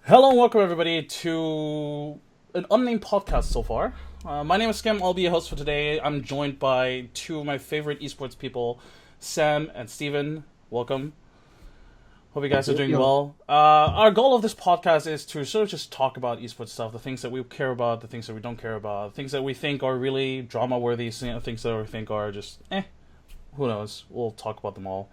Hello and welcome everybody to an unnamed podcast so far. My name is Scam. I'll be your host for today. I'm joined by two of my favorite esports people, Sam and Steven. Welcome. Hope you guys are doing well. Our goal of this podcast is to sort of just talk about esports stuff, the things that we care about, the things that we don't care about, things that we think are really drama worthy, things that we think are just who knows. We'll talk about them all.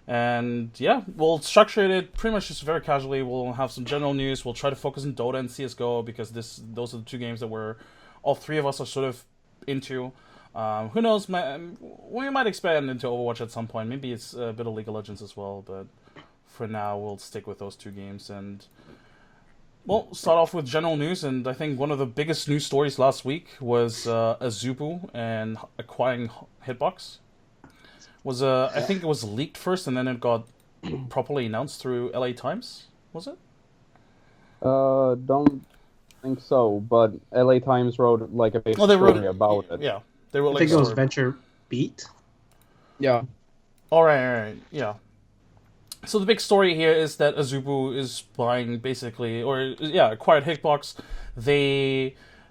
And yeah, we'll structure it pretty much just very casually. We'll have some general news. We'll try to focus on Dota and CS:GO because those are the two games that all three of us are sort of into. Who knows? We might expand into Overwatch at some point. Maybe it's a bit of League of Legends as well. But for now, we'll stick with those two games. And we'll start off with general news. And I think one of the biggest news stories last week was Azubu and acquiring Hitbox. I think it was leaked first, and then it got properly announced through LA Times. Was it? Don't think so. But LA Times wrote like a big story about it. Yeah, they wrote. I think it was Venture Beat. Yeah. All right, yeah. So the big story here is that Azubu is buying acquired Hitbox.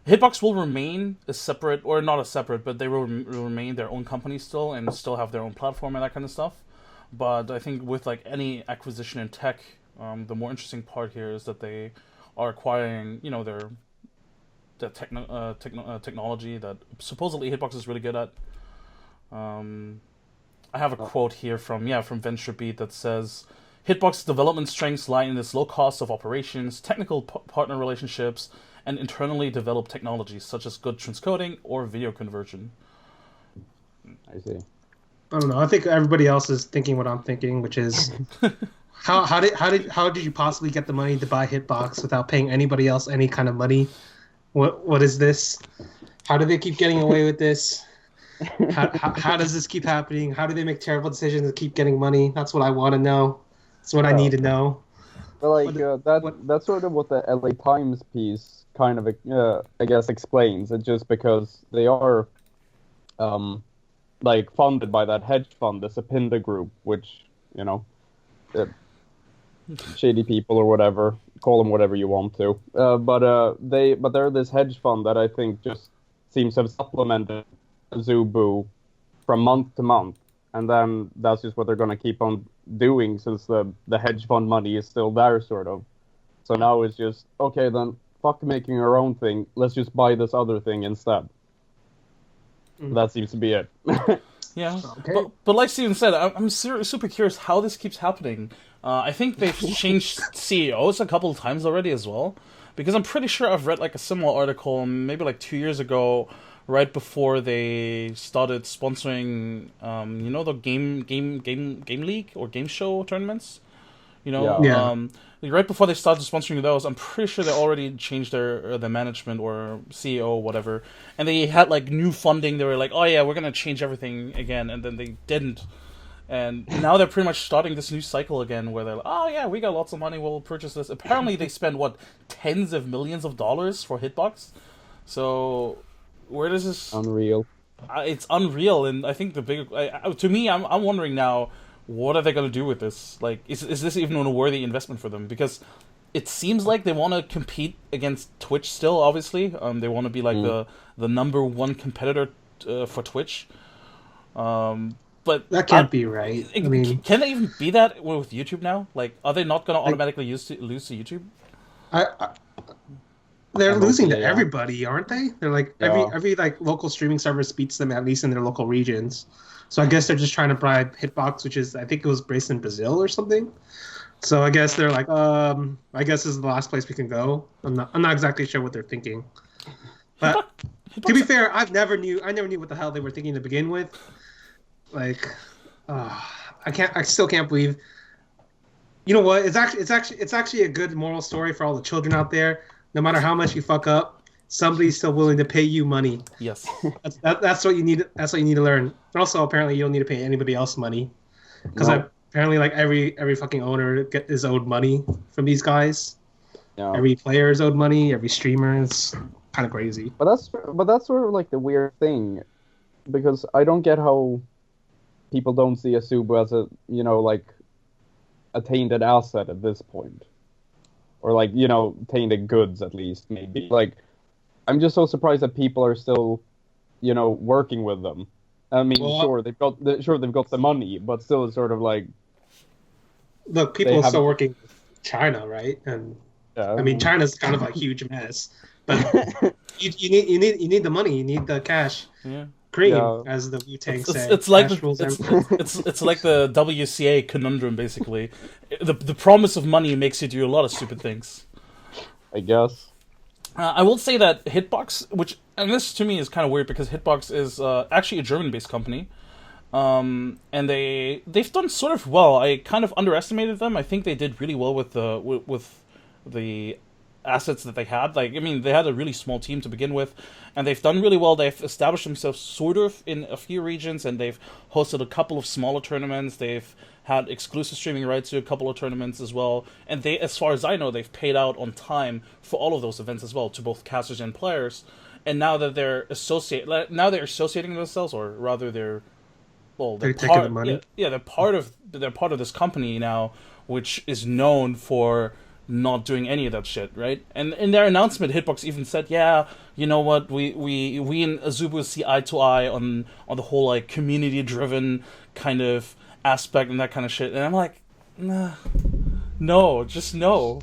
Hitbox will remain a separate, or not a separate, but they will remain their own company still and still have their own platform and that kind of stuff. But I think with like any acquisition in tech, the more interesting part here is that they are acquiring, technology that supposedly Hitbox is really good at. I have a quote here from VentureBeat that says, Hitbox's development strengths lie in its low cost of operations, technical partner relationships, and internally developed technologies such as good transcoding or video conversion. I see. I don't know. I think everybody else is thinking what I'm thinking, which is how did you possibly get the money to buy Hitbox without paying anybody else any kind of money? What is this? How do they keep getting away with this? How does this keep happening? How do they make terrible decisions to keep getting money? That's what I want to know. That's what I need to know. But that's sort of what the LA Times piece kind of, I guess, explains. It's just because they are, funded by that hedge fund, the Sapinda Group, which, shady people or whatever, call them whatever you want to. But they're this hedge fund that I think just seems to have supplemented Azubu from month to month, and then that's just what they're going to keep on doing since the hedge fund money is still there, sort of. So now it's just, okay, then fuck making our own thing, let's just buy this other thing instead. That seems to be it. Yeah, okay. But like Steven said, I'm super curious how this keeps happening. I think they've changed CEOs a couple of times already as well, because I'm pretty sure I've read like a similar article maybe like 2 years ago, right before they started sponsoring, the game league or game show tournaments. Right before they started sponsoring those, I'm pretty sure they already changed their management or CEO or whatever, and they had like new funding. They were like, "Oh yeah, we're gonna change everything again," and then they didn't. And now they're pretty much starting this new cycle again, where they're like, "Oh yeah, we got lots of money. We'll purchase this." Apparently, they spend tens of millions of dollars for Hitbox. So where does this? Unreal. It's unreal, and I think to me, I'm wondering now, what are they going to do with this? Like, is this even a worthy investment for them? Because it seems like they want to compete against Twitch still, obviously. They want to be like the number one competitor for Twitch. But that can't be right. I mean, can they even be that with YouTube now? Like, are they not going to automatically lose to YouTube? They're losing to everybody, aren't they? They're like every like local streaming service beats them at least in their local regions. So I guess they're just trying to bribe Hitbox, which is, I think it was based in Brazil or something. So I guess they're like, I guess this is the last place we can go. I'm not exactly sure what they're thinking. But to be fair, I never knew what the hell they were thinking to begin with. Like, I still can't believe. You know what? It's actually a good moral story for all the children out there. No matter how much you fuck up, somebody's still willing to pay you money. Yes, that's what you need. That's what you need to learn. And also, apparently, you don't need to pay anybody else money, because apparently, like every fucking owner is owed money from these guys. Yeah. Every player is owed money. Every streamer is kind of crazy. But that's sort of like the weird thing, because I don't get how people don't see Azubu as a tainted asset at this point. or like tainted goods at least maybe. Like I'm just so surprised that people are still working with them. I mean, sure they've got the money, but still it's sort of like look, people are still working with China, right? And yeah. I mean, China's kind of a huge mess, but you need the money, you need the cash. Yeah. Cream, as the Wu-Tang say. It's like it's like the WCA conundrum, basically. The promise of money makes you do a lot of stupid things. I guess. I will say that Hitbox, and this to me is kind of weird because Hitbox is actually a German-based company, and they've done sort of well. I kind of underestimated them. I think they did really well with the assets that they had. Like, I mean, they had a really small team to begin with, and they've done really well. They've established themselves sort of in a few regions, and they've hosted a couple of smaller tournaments. They've had exclusive streaming rights to a couple of tournaments as well, and they, as far as I know, they've paid out on time for all of those events as well to both casters and players. And now that they're associating themselves, or rather they're taking the money. Yeah, they're part of this company now, which is known for not doing any of that shit, right? And in their announcement, Hitbox even said, "Yeah, you know what? We and Azubu see eye to eye on the whole like community-driven kind of aspect and that kind of shit." And I'm like, nah, no, just no.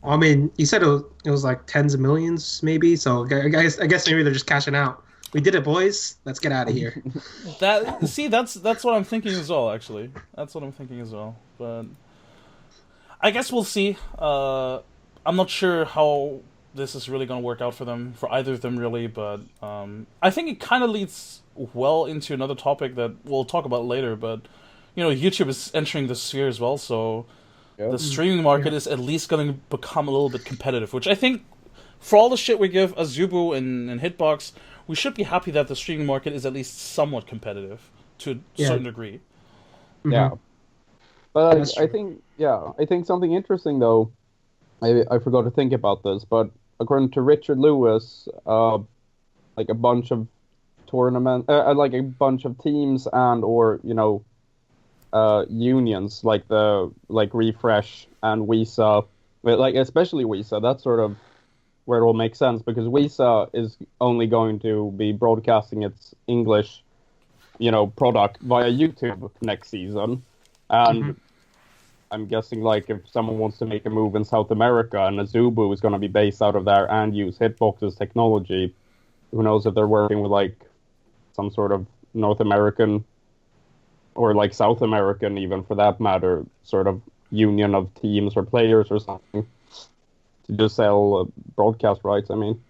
I mean, you said it was like tens of millions, maybe. So I guess maybe they're just cashing out. We did it, boys. Let's get out of here. That's what I'm thinking as well. Actually, that's what I'm thinking as well. But I guess we'll see. I'm not sure how this is really going to work out for either of them, really. But I think it kind of leads well into another topic that we'll talk about later. But YouTube is entering the sphere as well, so the streaming market is at least going to become a little bit competitive. Which I think, for all the shit we give Azubu and Hitbox, we should be happy that the streaming market is at least somewhat competitive to a certain degree. Yeah. But I think something interesting though, I forgot to think about this, but according to Richard Lewis, like a bunch of like a bunch of teams and or unions like Refresh and WESA, like especially WESA, that's sort of where it will make sense because WESA is only going to be broadcasting its English, product via YouTube next season. And I'm guessing, like, if someone wants to make a move in South America and Azubu is going to be based out of there and use Hitbox's technology, who knows if they're working with, like, some sort of North American or, like, South American, even for that matter, sort of union of teams or players or something to just sell broadcast rights, I mean.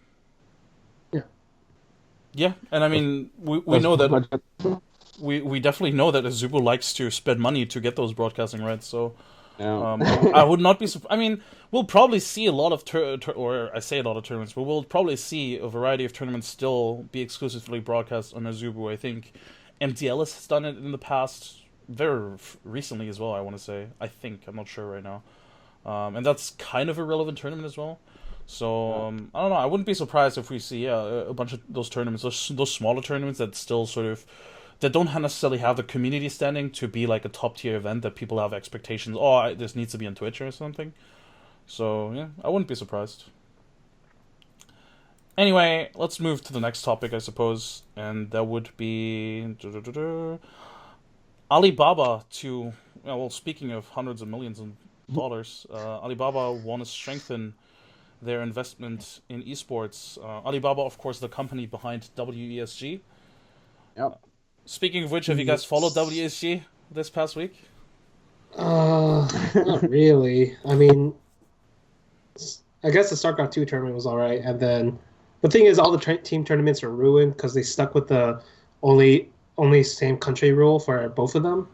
Yeah, and I mean, we know that... We definitely know that Azubu likes to spend money to get those broadcasting rights, so I would not be... I mean, we'll probably see a lot of... I say a lot of tournaments, but we'll probably see a variety of tournaments still be exclusively broadcast on Azubu. I think MDL has done it in the past, very recently as well, I want to say. I think, I'm not sure right now. And that's kind of a relevant tournament as well. So, I don't know, I wouldn't be surprised if we see a bunch of those tournaments, those smaller tournaments that still sort of... that don't necessarily have the community standing to be like a top-tier event that people have expectations, this needs to be on Twitch or something. So, yeah, I wouldn't be surprised. Anyway, let's move to the next topic, I suppose, and that would be... Alibaba to... Well, speaking of hundreds of millions of dollars, Alibaba want to strengthen their investment in esports. Alibaba, of course, the company behind WESG. Yep. Speaking of which, have you guys followed WESG this past week? Not really. I mean, I guess the StarCraft 2 tournament was alright, and then the thing is, all the team tournaments are ruined because they stuck with the only same country rule for both of them.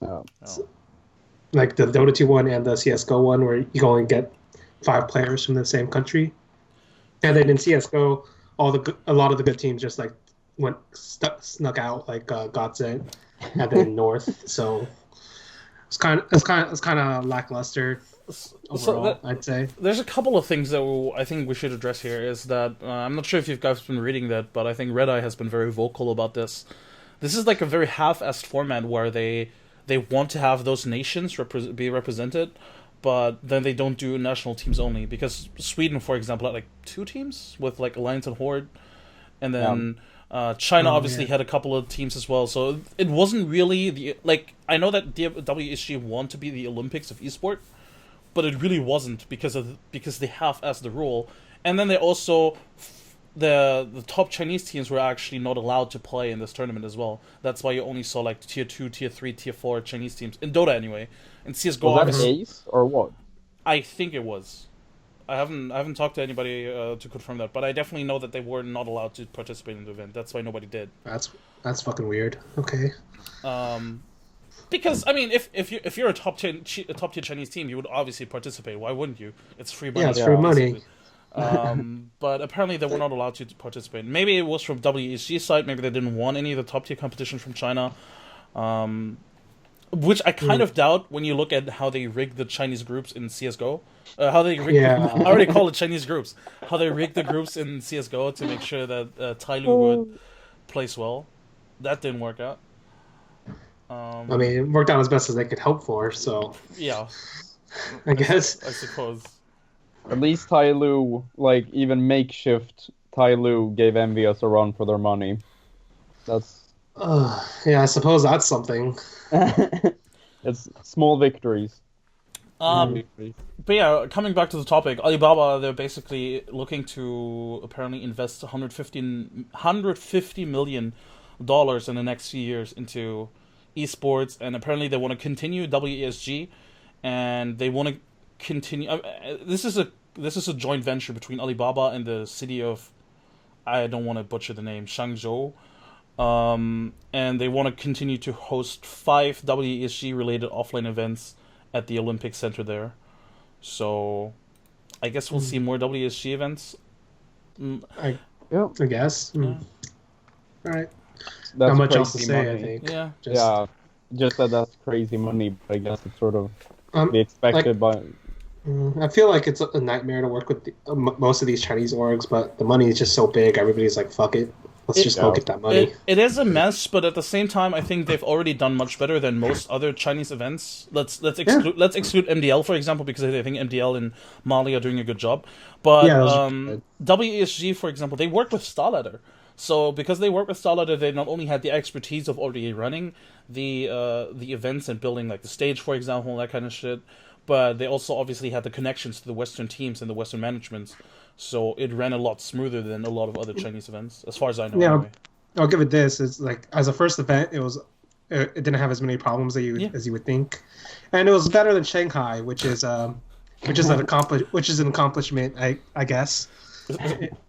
Oh. Like the Dota 2 one and the CS:GO one, where you can only get 5 players from the same country, and then in CS:GO, a lot of the good teams just like snuck out, like Godsent and then North. So it's kind of lackluster overall, I'd say. There's a couple of things that I think we should address here. Is that I'm not sure if you guys have been reading that, but I think Red Eye has been very vocal about this. This is like a very half-assed format where they want to have those nations be represented, but then they don't do national teams only, because Sweden, for example, had like 2 teams with like Alliance and Horde, and then China obviously had a couple of teams as well. So it wasn't really I know that WESG want to be the Olympics of esport, but it really wasn't because they half-assed the rule, and then they also the top Chinese teams were actually not allowed to play in this tournament as well. That's why you only saw like tier 2, tier 3, tier 4 Chinese teams in Dota anyway. In CS:GO, was that Ace or what? I think it was. I haven't talked to anybody to confirm that, but I definitely know that they were not allowed to participate in the event. That's why nobody did. That's fucking weird. Okay. Because I mean, if you're a top tier Chinese team, you would obviously participate. Why wouldn't you? It's free money. Yeah, it's free money. But apparently they were not allowed to participate. Maybe it was from WESG side. Maybe they didn't want any of the top tier competition from China. Which I kind of doubt when you look at how they rigged the Chinese groups in CS:GO. How they rigged I already call it Chinese groups. How they rigged the groups in CS:GO to make sure that Tyloo would place well. That didn't work out. I mean, it worked out as best as they could hope for, so... Yeah. I guess. I suppose. At least Tyloo, like, even makeshift Tyloo gave EnvyUs a run for their money. That's... yeah, I suppose that's something. It's small victories. But yeah, coming back to the topic, Alibaba, they're basically looking to apparently invest $150 million in the next few years into esports, and apparently they want to continue WESG, and they want to continue. This is a joint venture between Alibaba and the city of, I don't want to butcher the name, Shangzhou. And they want to continue to host 5 WESG related offline events at the Olympic Center there. So I guess we'll see more WESG events. I guess. Yeah. All right. That's not much else to say, money. I think. Yeah. Just that's crazy money, but I guess it's sort of be expected I feel like it's a nightmare to work with most of these Chinese orgs, but the money is just so big, everybody's like, fuck it. Let's just go get that money. It is a mess, but at the same time, I think they've already done much better than most other Chinese events. Let's exclude MDL, for example, because I think MDL and Mali are doing a good job. But WESG, for example, they work with Starladder. So because they work with Starladder, they not only had the expertise of already running the events and building like the stage, for example, that kind of shit, but they also obviously had the connections to the Western teams and the Western managements. So it ran a lot smoother than a lot of other Chinese events, as far as I know. Yeah, anyway. I'll give it this: it's like as a first event, it didn't have as many problems as you would think, and it was better than Shanghai, which is an accomplishment, I guess,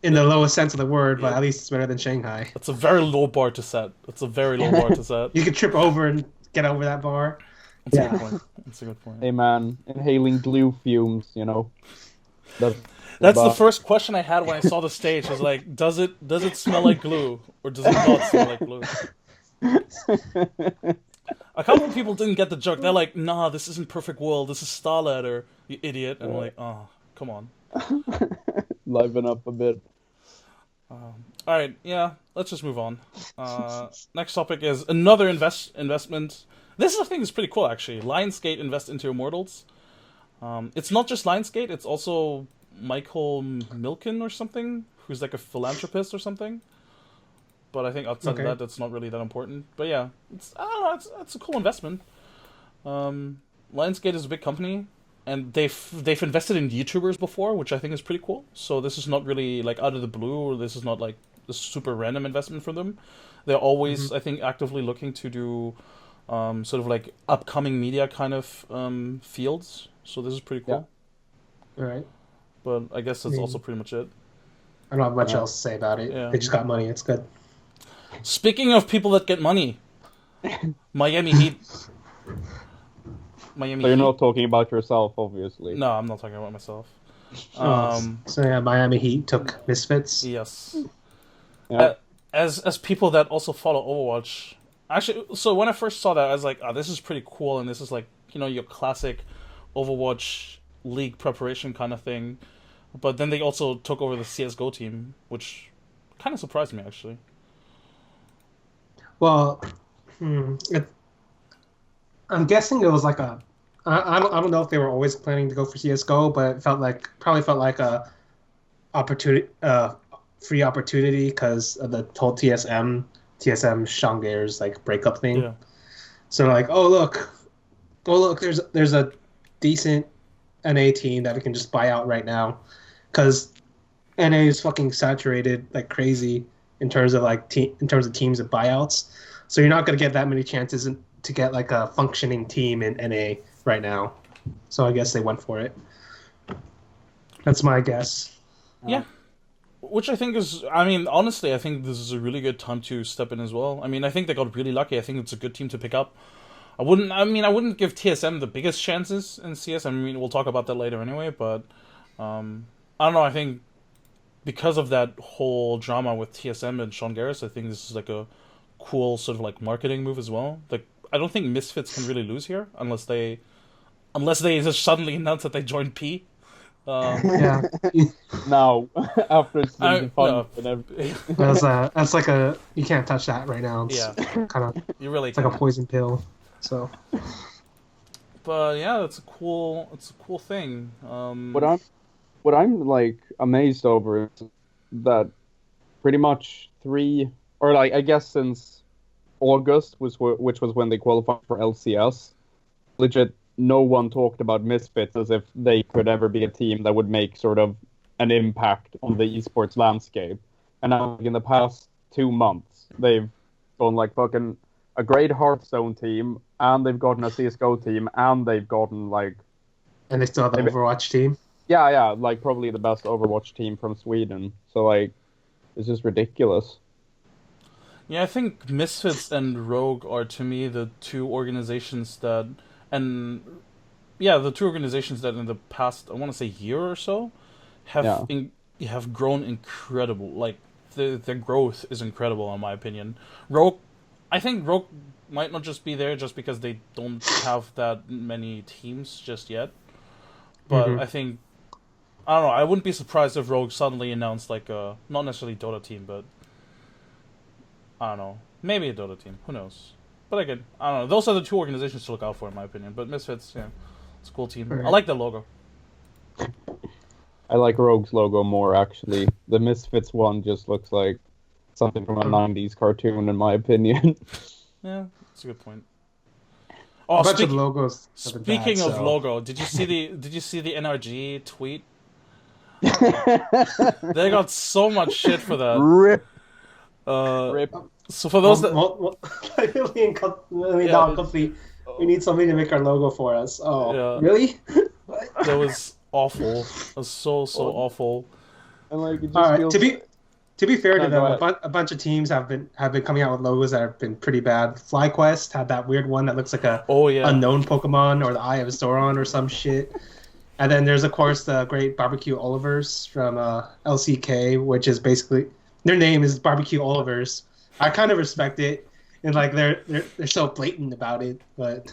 in the lowest sense of the word. But at least it's better than Shanghai. It's a very low bar to set. You could trip over and get over that bar. That's a good point. That's a good point. Hey man, inhaling glue fumes, you know. That's the first question I had when I saw the stage. Was like, does it smell like glue, or does it not smell like glue? A couple of people didn't get the joke. They're like, nah, this isn't Perfect World. This is Starladder, you idiot. And I'm like, oh, come on. Liven up a bit. Alright, yeah, let's just move on. Next topic is another investment. This, I think, is pretty cool, actually. Lionsgate invest into Immortals. It's not just Lionsgate, it's also Michael Milken or something, who's like a philanthropist or something. But I think outside of that, that's not really that important. But yeah, it's a cool investment. Lionsgate is a big company, and they've invested in YouTubers before, which I think is pretty cool. So this is not really like out of the blue, or this is not like a super random investment for them. They're always, I think, actively looking to do sort of like upcoming media kind of fields. So this is pretty cool. Yeah. All right. But I guess that's also pretty much it. I don't have much else to say about it. Yeah. They just got money. It's good. Speaking of people that get money, Miami Heat. So you're not talking about yourself, obviously. No, I'm not talking about myself. So yeah, Miami Heat took Misfits. Yes. Yeah. As people that also follow Overwatch, actually, so when I first saw that, I was like, oh, this is pretty cool, and this is like, you know, your classic Overwatch league preparation kind of thing. But then they also took over the CS:GO team, which kind of surprised me, actually. Well, I'm guessing it was like a I don't know if they were always planning to go for CS:GO, but it probably felt like a opportunity, free opportunity because of the whole TSM Shangairs like breakup thing. Yeah. So like, oh look, there's a decent NA team that we can just buy out right now, because NA is fucking saturated like crazy in terms of in terms of teams and buyouts. So you're not gonna get that many chances to get like a functioning team in NA right now. So I guess they went for it. That's my guess. Yeah. Which I think is, I mean, honestly, I think this is a really good time to step in as well. I mean, I think they got really lucky. I think it's a good team to pick up. I wouldn't give TSM the biggest chances in CS. I mean, we'll talk about that later anyway, but I don't know. I think because of that whole drama with TSM and Sean Garris, I think this is like a cool sort of like marketing move as well. Like, I don't think Misfits can really lose here unless they just suddenly announce that they joined P. Yeah, Now, after it's been no. and everything. that's like you can't touch that right now. It's Yeah. kind of You really it's like a can't. poison pill. So But yeah, it's a cool thing. What I'm like amazed over is that pretty much I guess since August which was when they qualified for LCS, legit no one talked about Misfits as if they could ever be a team that would make sort of an impact on the esports landscape. And now in the past 2 months, they've gone like fucking a great Hearthstone team, and they've gotten a CS:GO team, and they've gotten like and they still have the Overwatch team. yeah, like probably the best Overwatch team from Sweden. So like, it's just ridiculous. Yeah, I think Misfits and Rogue are to me the two organizations that in the past, I want to say year or so have grown incredible. Like their growth is incredible in my opinion. I think Rogue might not just be there just because they don't have that many teams just yet. But I think, I don't know, I wouldn't be surprised if Rogue suddenly announced like a, not necessarily Dota team, but I don't know, maybe a Dota team. Who knows? But again, I don't know. Those are the two organizations to look out for, in my opinion. But Misfits, yeah, it's a cool team. Right. I like the logo. I like Rogue's logo more, actually. The Misfits one just looks like something from a 90s cartoon, in my opinion. Yeah, that's a good point. Oh, a bunch of logos. Speaking of logo, did you see the NRG tweet? They got so much shit for that. Rip. Rip. So for those that we need somebody to make our logo for us. Oh, yeah. Really? That was awful. It was so awful. And like, it just all right. feels... To be fair to them, ahead. a bunch of teams have been coming out with logos that have been pretty bad. FlyQuest had that weird one that looks like a unknown Pokemon or the Eye of Sauron or some shit. And then there's of course the great Barbecue Olivers from LCK, which is basically their name is Barbecue Olivers. I kind of respect it, and like they're so blatant about it, but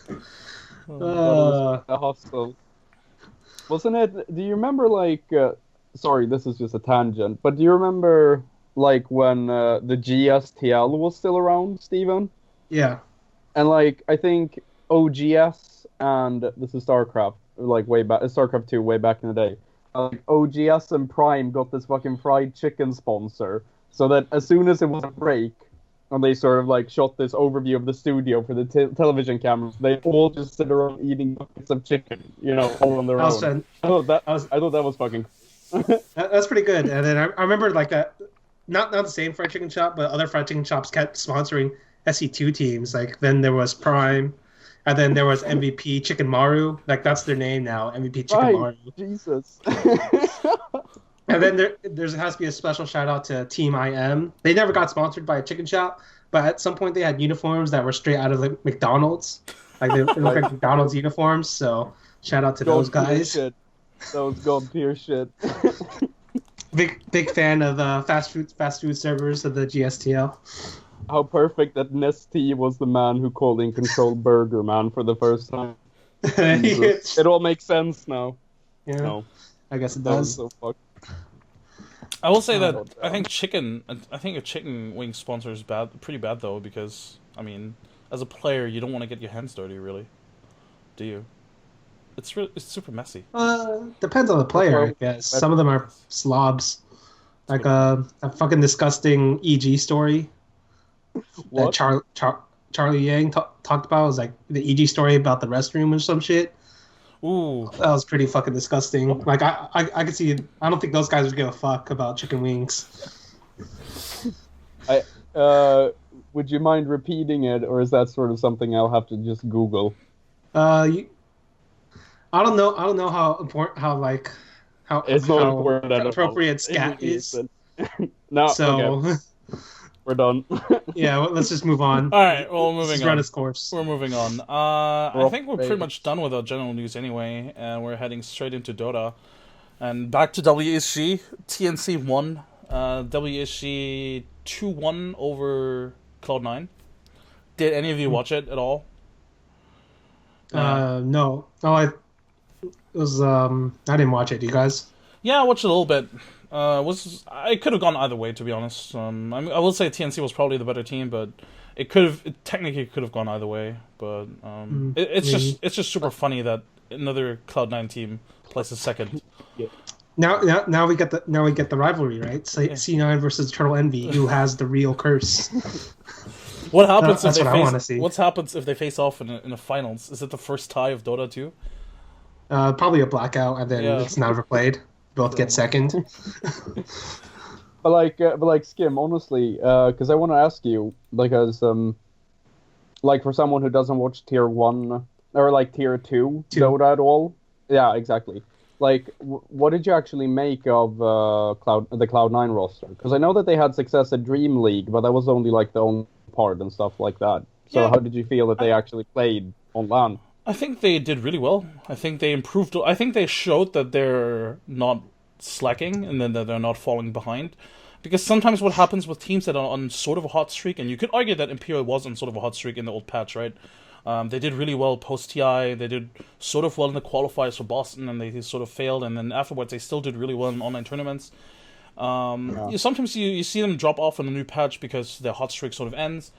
the hostel. Wasn't it? Do you remember like? Sorry, this is just a tangent, but do you remember like when the GSTL was still around, Steven? Yeah. And like I think OGS and this is StarCraft, like way back, StarCraft 2 way back in the day. Like OGS and Prime got this fucking fried chicken sponsor, so that as soon as it was a break, and they sort of like shot this overview of the studio for the television cameras, they all just sit around eating buckets of chicken, you know, all on their own. I thought that was fucking. That's pretty good. And then I remember like that, not the same fried chicken shop, but other fried chicken shops kept sponsoring SE2 teams. Like then there was Prime, and then there was MVP Chicken Maru. Like that's their name now, MVP Chicken Maru. Jesus. And then there has to be a special shout out to Team IM. They never got sponsored by a chicken shop, but at some point they had uniforms that were straight out of like McDonald's. Like they look like McDonald's uniforms. So shout out to those guys. Shit. Those God tier shit. Big fan of the fast food servers of the GSTL. How perfect that Nestea was the man who called in Control Burger Man for the first time. It all makes sense now. Yeah, no. I guess it does. So fucked. I will say that I think a chicken wing sponsor is pretty bad though, because I mean, as a player, you don't want to get your hands dirty, really, do you? it's super messy. Depends on the player, I guess. Some of them are slobs. Like a fucking disgusting EG story What? that Charlie Yang talked about. It was like the EG story about the restroom or some shit. Ooh. That was pretty fucking disgusting. Like I could see. I don't think those guys would give a fuck about chicken wings. Would you mind repeating it, or is that sort of something I'll have to just Google? I don't know. I don't know how important, how It's not important at all. appropriate scat is. No, So okay. We're done. yeah, well, let's just move on. All right, well, Let's moving just on. run its course. We're moving on. I think we're pretty much done with our general news anyway, and we're heading straight into Dota. And back to WESG. TNC won. WESG 2-1 over Cloud9. Did any of you watch it at all? No. Oh, I didn't watch it. You guys? Yeah, I watched it a little bit. It could have gone either way, to be honest. I will say TNC was probably the better team, but it technically could have gone either way. But it's just super funny that another Cloud9 team places second. Yeah. Now we get the rivalry, right? C9 versus Eternal Envy, who has the real curse. What happens if that's what I want to see. What happens if they face off in a finals? Is it the first tie of Dota 2? Probably a blackout, and then it's never played. Both get second. But like Skim, honestly, because I want to ask you, because like for someone who doesn't watch Tier 1 or like Tier 2 Dota at all, yeah, exactly. Like, what did you actually make of the Cloud9 roster? Because I know that they had success at Dream League, but that was only like the only part and stuff like that. So Yeah. how did you feel that they actually played on LAN? I think they did really well. I think they improved. I think they showed that they're not slacking and then that they're not falling behind. Because sometimes what happens with teams that are on sort of a hot streak, and you could argue that Imperial was on sort of a hot streak in the old patch, right? They did really well post-TI, they did sort of well in the qualifiers for Boston, and they sort of failed, and then afterwards they still did really well in online tournaments. Sometimes you see them drop off in a new patch because their hot streak sort of ends,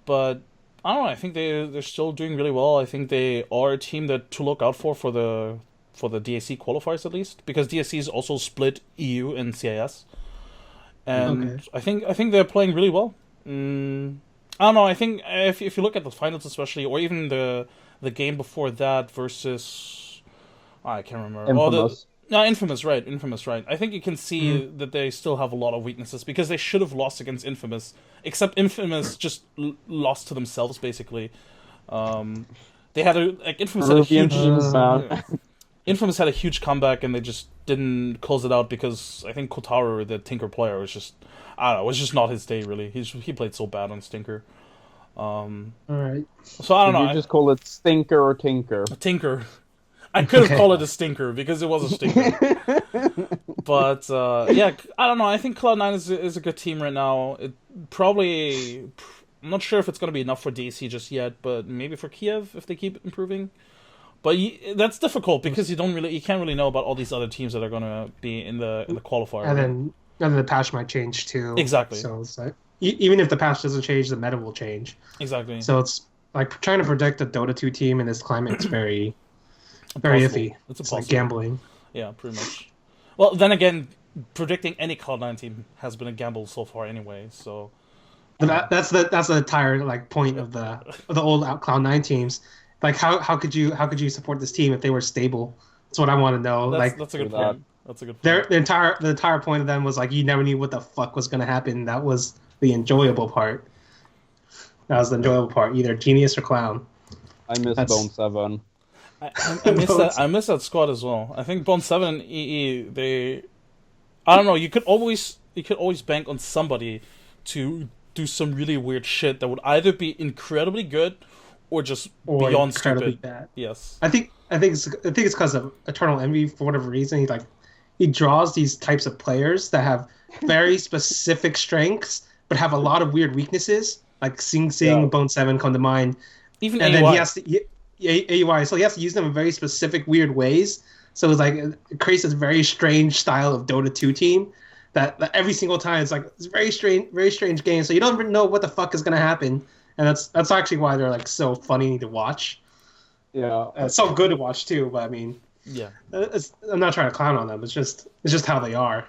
but I don't know, I think they're still doing really well. I think they are a team to look out for the DAC qualifiers at least, because DAC is also split EU and CIS. And okay. I think they're playing really well. I don't know. I think if you look at the finals especially, or even the game before that versus I can't remember. Infamous. Infamous, right? Infamous, right? I think you can see that they still have a lot of weaknesses because they should have lost against Infamous, except Infamous just lost to themselves basically. They had Infamous had a huge. Infamous had a huge comeback, and they just didn't close it out because I think Kotaro, the Tinker player, was just it was just not his day really. He played so bad on Stinker. All right. So I don't know. You just call it Stinker or Tinker? Tinker. I could have called it a stinker because it was a stinker. But yeah, I don't know. I think Cloud9 is a good team right now. It probably. I'm not sure if it's going to be enough for DC just yet, but maybe for Kiev if they keep improving. But that's difficult because you can't really know about all these other teams that are going to be in the qualifier. And then the patch might change too. Exactly. So it's like, even if the patch doesn't change, the meta will change. Exactly. So it's like trying to predict a Dota 2 team in this climate. It's very, very iffy. It's like gambling. Yeah, pretty much. Well, then again, predicting any Cloud9 team has been a gamble so far anyway. So that's the entire like point of the old Cloud9 teams. Like how could you support this team if they were stable? That's what I want to know. That's a good point. That's a good point. The entire point of them was like you never knew what the fuck was going to happen. That was the enjoyable part. That was the enjoyable part. Either genius or clown. I miss Bone 7. I miss that squad as well. I think Bone 7 and EE I don't know. You could always bank on somebody to do some really weird shit that would either be incredibly good or just beyond stupid. Bad. Yes. I think it's because of Eternal Envy for whatever reason. He draws these types of players that have very specific strengths but have a lot of weird weaknesses. Like Sing Sing, Bone 7 come to mind. Even and AUI. Then he has to AUI, so he has to use them in very specific weird ways. So it's like it creates this very strange style of Dota 2 team that every single time it's a very strange game. So you don't know what the fuck is gonna happen. And that's actually why they're like so funny to watch. Yeah. It's so good to watch too. But I mean, Yeah. I'm not trying to clown on them. It's just how they are.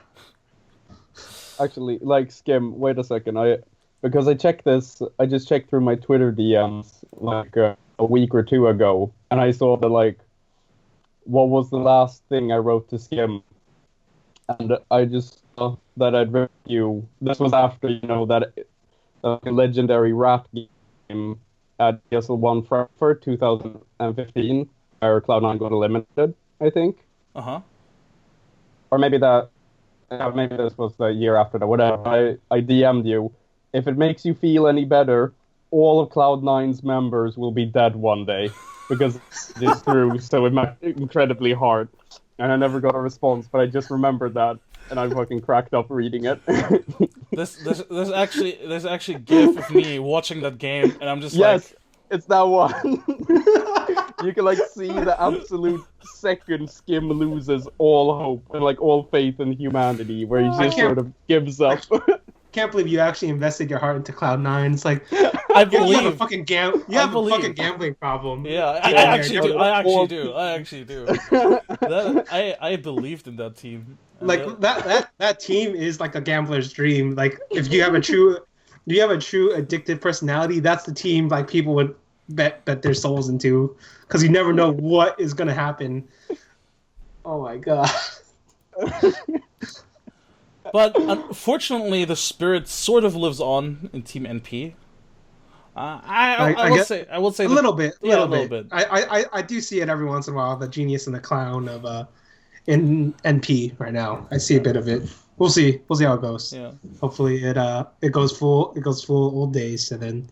Actually, like Skim, wait a second. Because I just checked through my Twitter DMs like a week or two ago, and I saw that like, what was the last thing I wrote to Skim, and I just saw that I'd written you. This was after that legendary rat game at ESL1 Frankfurt 2015, where Cloud9 got eliminated, I think. Or maybe maybe this was the year after that. Whatever. I DM'd you. If it makes you feel any better, all of Cloud9's members will be dead one day because this threw so incredibly hard. And I never got a response, but I just remembered that, and I fucking cracked up reading it. There's actually a GIF of me watching that game, and I'm just yes, it's that one. You can like see the absolute second Skim loses all hope and like all faith in humanity, where he just sort of gives up. Can't believe you actually invested your heart into Cloud9. It's like I believe you have a fucking fucking gambling problem. Yeah, I actually do. I believed in that team. Like that team is like a gambler's dream. Like if you have a true addictive personality, that's the team like people would bet their souls into, because you never know what is gonna happen. Oh my god. But unfortunately, the spirit sort of lives on in Team NP. I will say a little bit. bit. I do see it every once in a while. The genius and the clown of in NP right now. I see a bit of it. We'll see how it goes. Yeah. Hopefully it goes full old days, and then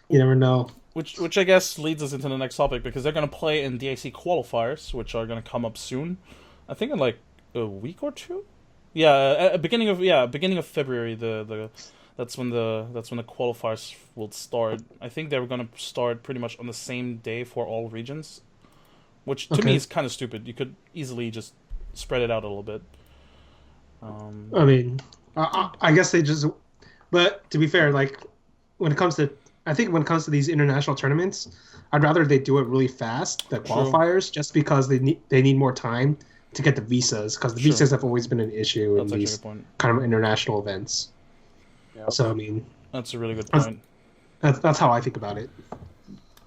you never know. Which I guess leads us into the next topic, because they're gonna play in DAC qualifiers, which are gonna come up soon. I think in like a week or two. Yeah, beginning of February. That's when the qualifiers will start. I think they were gonna start pretty much on the same day for all regions, which to me is kind of stupid. You could easily just spread it out a little bit. I mean, I guess they just. But to be fair, like when it comes to these international tournaments, I'd rather they do it really fast, the qualifiers, just because they need more time to get the visas, because the visas have always been an issue in these kind of international events. Yeah. So I mean, that's a really good point. That's how I think about it.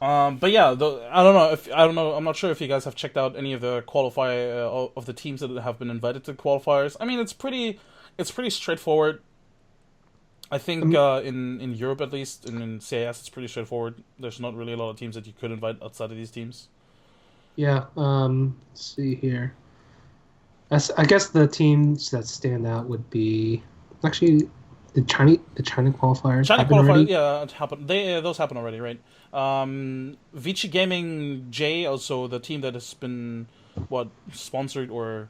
But yeah, I don't know. I'm not sure if you guys have checked out any of the of the teams that have been invited to qualifiers. I mean, it's pretty straightforward. I think in Europe, at least, and in CIS, it's pretty straightforward. There's not really a lot of teams that you could invite outside of these teams. Yeah. Let's see here. I guess the teams that stand out would be actually the China qualifiers. China qualifiers, yeah, it happened. Those happen already, right? Vici Gaming J, also the team that has been sponsored or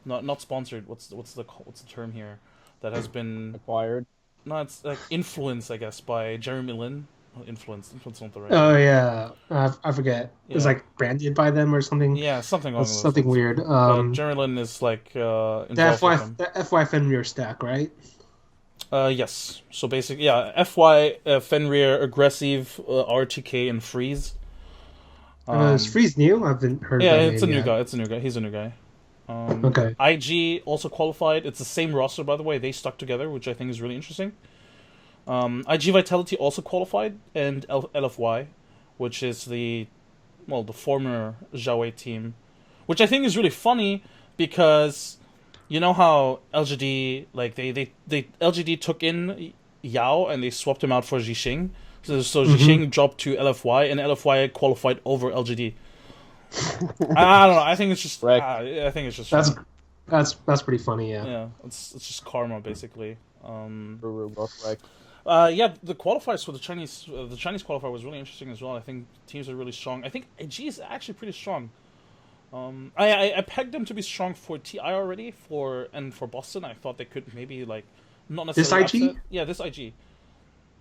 not sponsored. What's the term here? That has been acquired. No, it's like influenced, I guess, by Jeremy Lin. Influenced not the right. Oh yeah, I forget. Yeah. It's like branded by them or something. Yeah, something along something weird. Jeremy Lin is like the FY Fenrir stack, right? Yes. So basically, yeah, FY Fenrir, aggressive, RTK, and Freeze. Is Freeze new? I haven't heard. Yeah, it's a new guy. He's a new guy. Okay. IG also qualified. It's the same roster, by the way. They stuck together, which I think is really interesting. IG Vitality also qualified, and LFY, which is the former Zhao team, which I think is really funny because you know how LGD LGD took in Yao and they swapped him out for Zhixing. So Zhixing dropped to LFY, and LFY qualified over LGD. I don't know. I think it's just. I think it's just. That's pretty funny. Yeah. Yeah, it's just karma basically. Right. Yeah, the qualifiers for the Chinese qualifier was really interesting as well. I think teams are really strong. I think IG is actually pretty strong. I pegged them to be strong for TI already for Boston. I thought they could maybe not necessarily this IG. Upset. Yeah, this IG.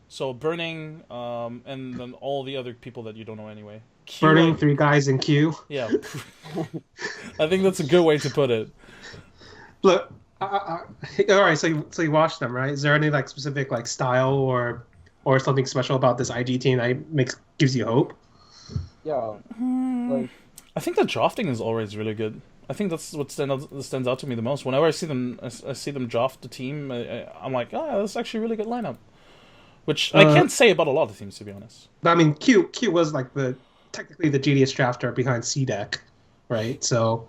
So Burning, and then all the other people that you don't know anyway. Burning, 3 guys in Q. Yeah, I think that's a good way to put it. Look. All right, so you watched them, right? Is there any specific style or something special about this IG team that gives you hope? Yeah, like I think the drafting is always really good. I think that's what stands out to me the most. Whenever I see them draft the team, I'm like, oh, that's actually a really good lineup. Which I can't say about a lot of teams, to be honest. But I mean, Q was like technically the GDS drafter behind CDEC, right? So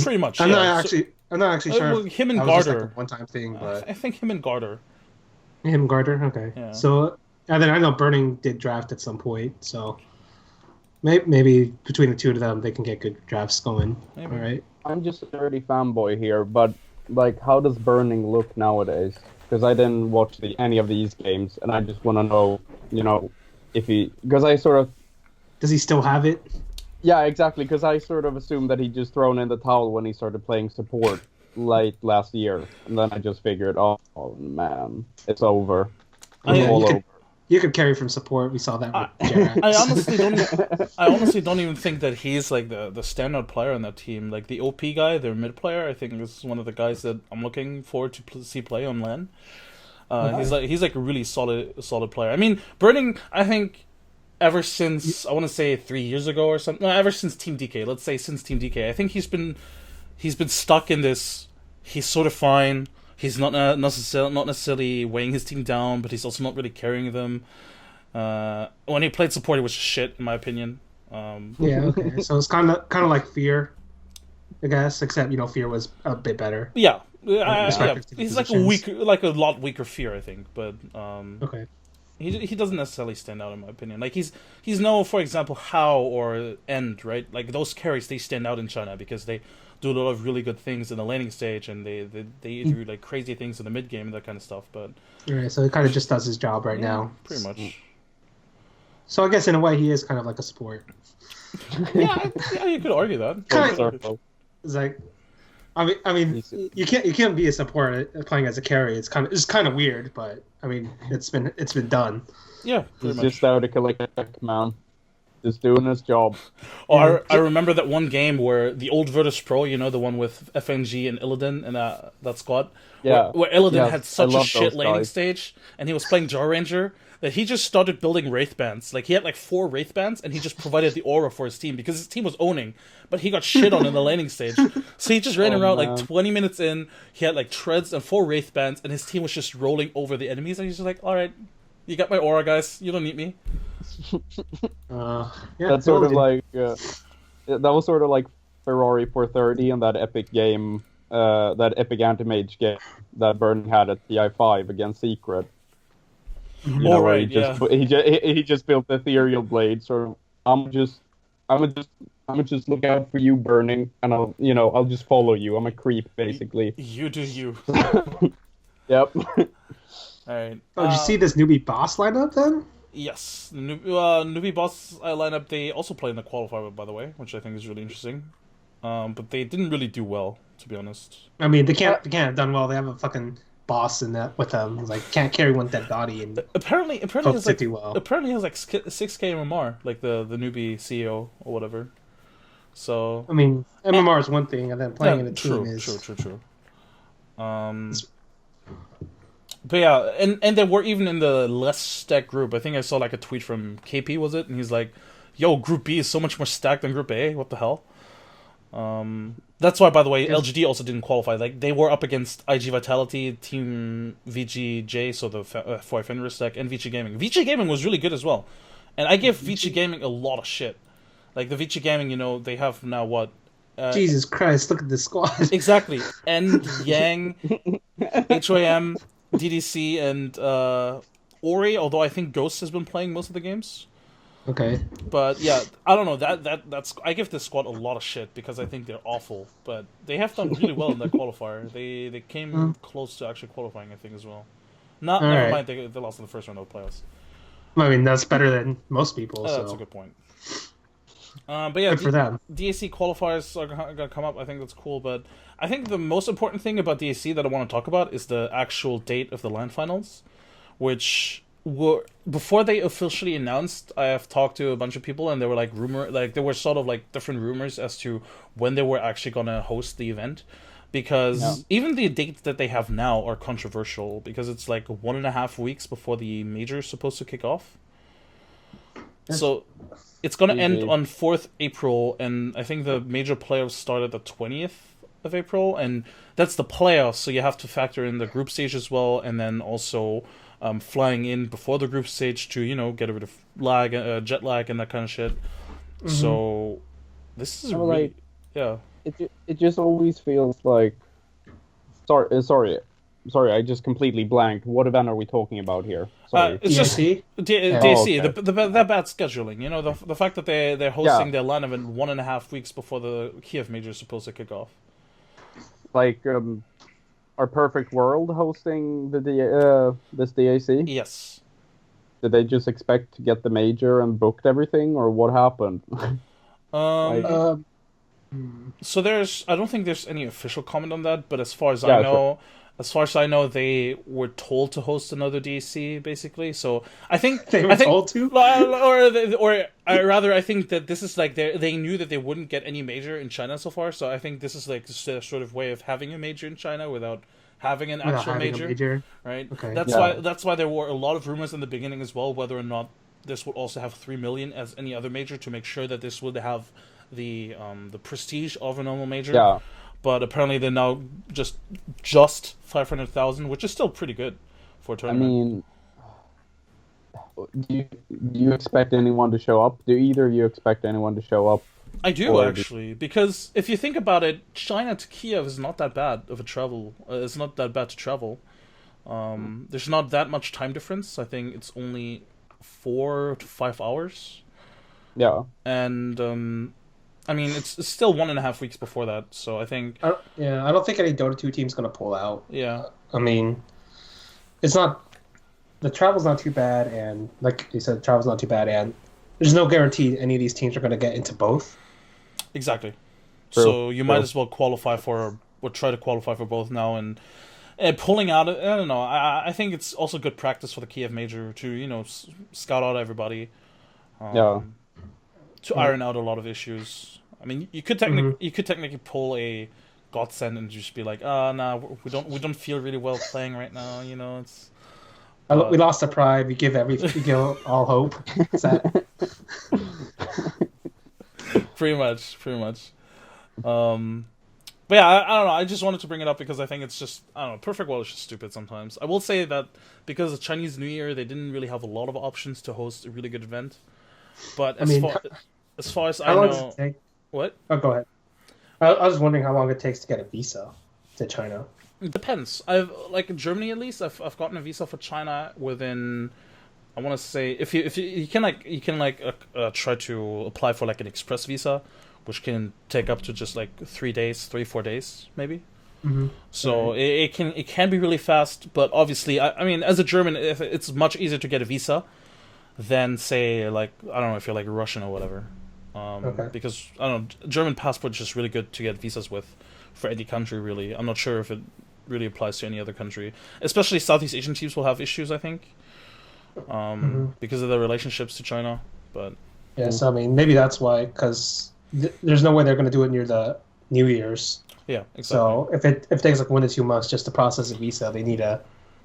pretty much. I'm not actually sure. Well, him and that was just, Garter. like, a one-time thing, but I think him and Garter. Okay. Yeah. So and then I know Burning did draft at some point, so maybe between the two of them they can get good drafts going. Maybe. All right. I'm just a nerdy fanboy here, but like, how does Burning look nowadays? Because I didn't watch any of these games, and I just want to know, if because I sort of. Does he still have it? Yeah, exactly. Because I sort of assumed that he just thrown in the towel when he started playing support late last year, and then I just figured, oh man, it's over. It's all over. You could carry from support. We saw that with Jerax. I honestly don't even think that he's like the standout player on that team. Like the OP guy, their mid player, I think is one of the guys that I'm looking forward to see play on LAN. He's like a really solid player. I mean, Burning, I think ever since I want to say 3 years ago or something. No, ever since Team DK. Let's say since Team DK. I think he's been stuck in this. He's sort of fine. He's not necessarily weighing his team down, but he's also not really carrying them. When he played support, it was shit, in my opinion. Yeah, okay. So it's kind of like Fear, I guess, except Fear was a bit better. Yeah, he's like a lot weaker Fear, I think. But okay, he doesn't necessarily stand out, in my opinion. Like he's no, for example, How or End, right? Like those carries, they stand out in China because they do a lot of really good things in the laning stage, and they do like crazy things in the mid game and that kind of stuff. But right, so it kind of just does his job right now, pretty much. So I guess in a way he is kind of like a support. yeah, you could argue that. It's like, I mean, you can't be a support playing as a carry. It's kind of weird, but I mean, it's been done. Yeah, he's just out to collect man. Just doing his job. Oh, I remember that one game where the old Virtus Pro, the one with FNG and Illidan and that squad, where Illidan had such a shit laning stage, and he was playing Jar Ranger, that he just started building Wraith Bands. Like, he had like 4 Wraith Bands, and he just provided the aura for his team, because his team was owning, but he got shit on in the laning stage. So he just ran around, like, 20 minutes in, he had like Treads and 4 Wraith Bands, and his team was just rolling over the enemies, and he's just like, alright, you got my aura, guys, you don't need me. That's sort of like that was sort of like Ferrari 430 in that epic game, that epic anti-mage game that Burning had at TI5 against Secret. Where he just built the ethereal blade. Sort of, I'm just look out for you, Burning, and I'll just follow you. I'm a creep, basically. You do you. Yep. Alright. Oh, did you see this newbie boss lineup then? Yes, the newbie boss lineup, they also play in the qualifier, by the way, which I think is really interesting. But they didn't really do well, to be honest. I mean, they can't have done well. They have a fucking boss in that with them. It's like, can't carry one dead body and apparently has like, do well. Apparently has like 6k MMR, like the newbie CEO or whatever. So I mean, MMR is one thing, and then playing in a team is true. But yeah, and they were even in the less stacked group. I think I saw like a tweet from KP, was it? And he's like, yo, Group B is so much more stacked than Group A. What the hell? That's why, by the way, LGD also didn't qualify. Like, they were up against IG Vitality, Team VGJ, so the 4 Fenrir stack, and VG Gaming. VG Gaming was really good as well. And I give VG Gaming a lot of shit. Like, the VG Gaming, they have now what? Jesus Christ, look at this squad. Exactly. End, Yang, HOAM, DDC, and Ori, although I think Ghost has been playing most of the games. Okay. But yeah, I don't know. That's I give this squad a lot of shit because I think they're awful. But they have done really well in that qualifier. They came close to actually qualifying, I think, as well. Never mind, they lost in the first round of the playoffs. I mean, that's better than most people. So. That's a good point. But yeah, good for them. DAC qualifiers are gonna come up. I think that's cool. But I think the most important thing about DAC that I want to talk about is the actual date of the LAN finals, which were before they officially announced. I have talked to a bunch of people, and they were like there were sort of like different rumors as to when they were actually gonna host the event. Because even the dates that they have now are controversial, because it's like 1.5 weeks before the major is supposed to kick off. So It's going to end on 4th April, and I think the major playoffs start at the 20th of April, and that's the playoffs, so you have to factor in the group stage as well, and then also flying in before the group stage to, get rid of jet lag and that kind of shit. Mm-hmm. So this is really... yeah. It just always feels like... Sorry, I just completely blanked. What event are we talking about here? Sorry. It's DAC? DAC, okay. the bad scheduling. The fact that they're hosting their LAN event 1.5 weeks before the Kiev Major is supposed to kick off. Like, our Perfect World hosting this DAC? Yes. Did they just expect to get the major and booked everything, or what happened? So I don't think there's any official comment on that, but as far as I know, they were told to host another DAC, basically. So I think they were told to, I think that this is like they knew that they wouldn't get any major in China so far. So I think this is like their sort of way of having a major in China without having an actual major, right? Okay. That's why there were a lot of rumors in the beginning as well, whether or not this would also have 3 million as any other major, to make sure that this would have the prestige of a normal major. Yeah. But apparently they're now just 500,000, which is still pretty good for a tournament. I mean, do you expect anyone to show up? Do either of you expect anyone to show up? I do, actually, because if you think about it, China to Kiev is not that bad of a travel. It's not that bad to travel. There's not that much time difference. I think it's only 4 to 5 hours. Yeah. And I mean, it's still 1.5 weeks before that, so I think... I don't think any Dota2 team's going to pull out. Yeah. I mean, it's not... The travel's not too bad, and like you said, travel's not too bad, and there's no guarantee any of these teams are going to get into both. Exactly. True. So you might as well qualify for... or try to qualify for both now, and pulling out... I don't know. I think it's also good practice for the Kiev Major to, scout out everybody. To iron out a lot of issues. I mean, you could technically pull a Godsent and just be like, nah, we don't feel really well playing right now. It's. We lost our pride. We give all hope. Is that... pretty much. But yeah, I don't know. I just wanted to bring it up because I think it's just, I don't know, Perfect World is just stupid sometimes. I will say that because of Chinese New Year, they didn't really have a lot of options to host a really good event. But as far as I know... What? Oh, go ahead. I was wondering how long it takes to get a visa to China. It depends. In Germany at least, I've gotten a visa for China within... I want to say if you can try to apply for like an express visa, which can take up to just like 3 days, 4 days maybe. Mm-hmm. So it can be really fast, but obviously I mean as a German, it's much easier to get a visa than say like I don't know if you're like Russian or whatever. Because I don't know, German passport is just really good to get visas with for any country really. I'm not sure if it really applies to any other country. Especially Southeast Asian teams will have issues, I think. Because of their relationships to China, but so I mean maybe that's why, because there's no way they're going to do it near the New Year's. Yeah, exactly. So if it takes like 1 to 2 months just to process a visa, there's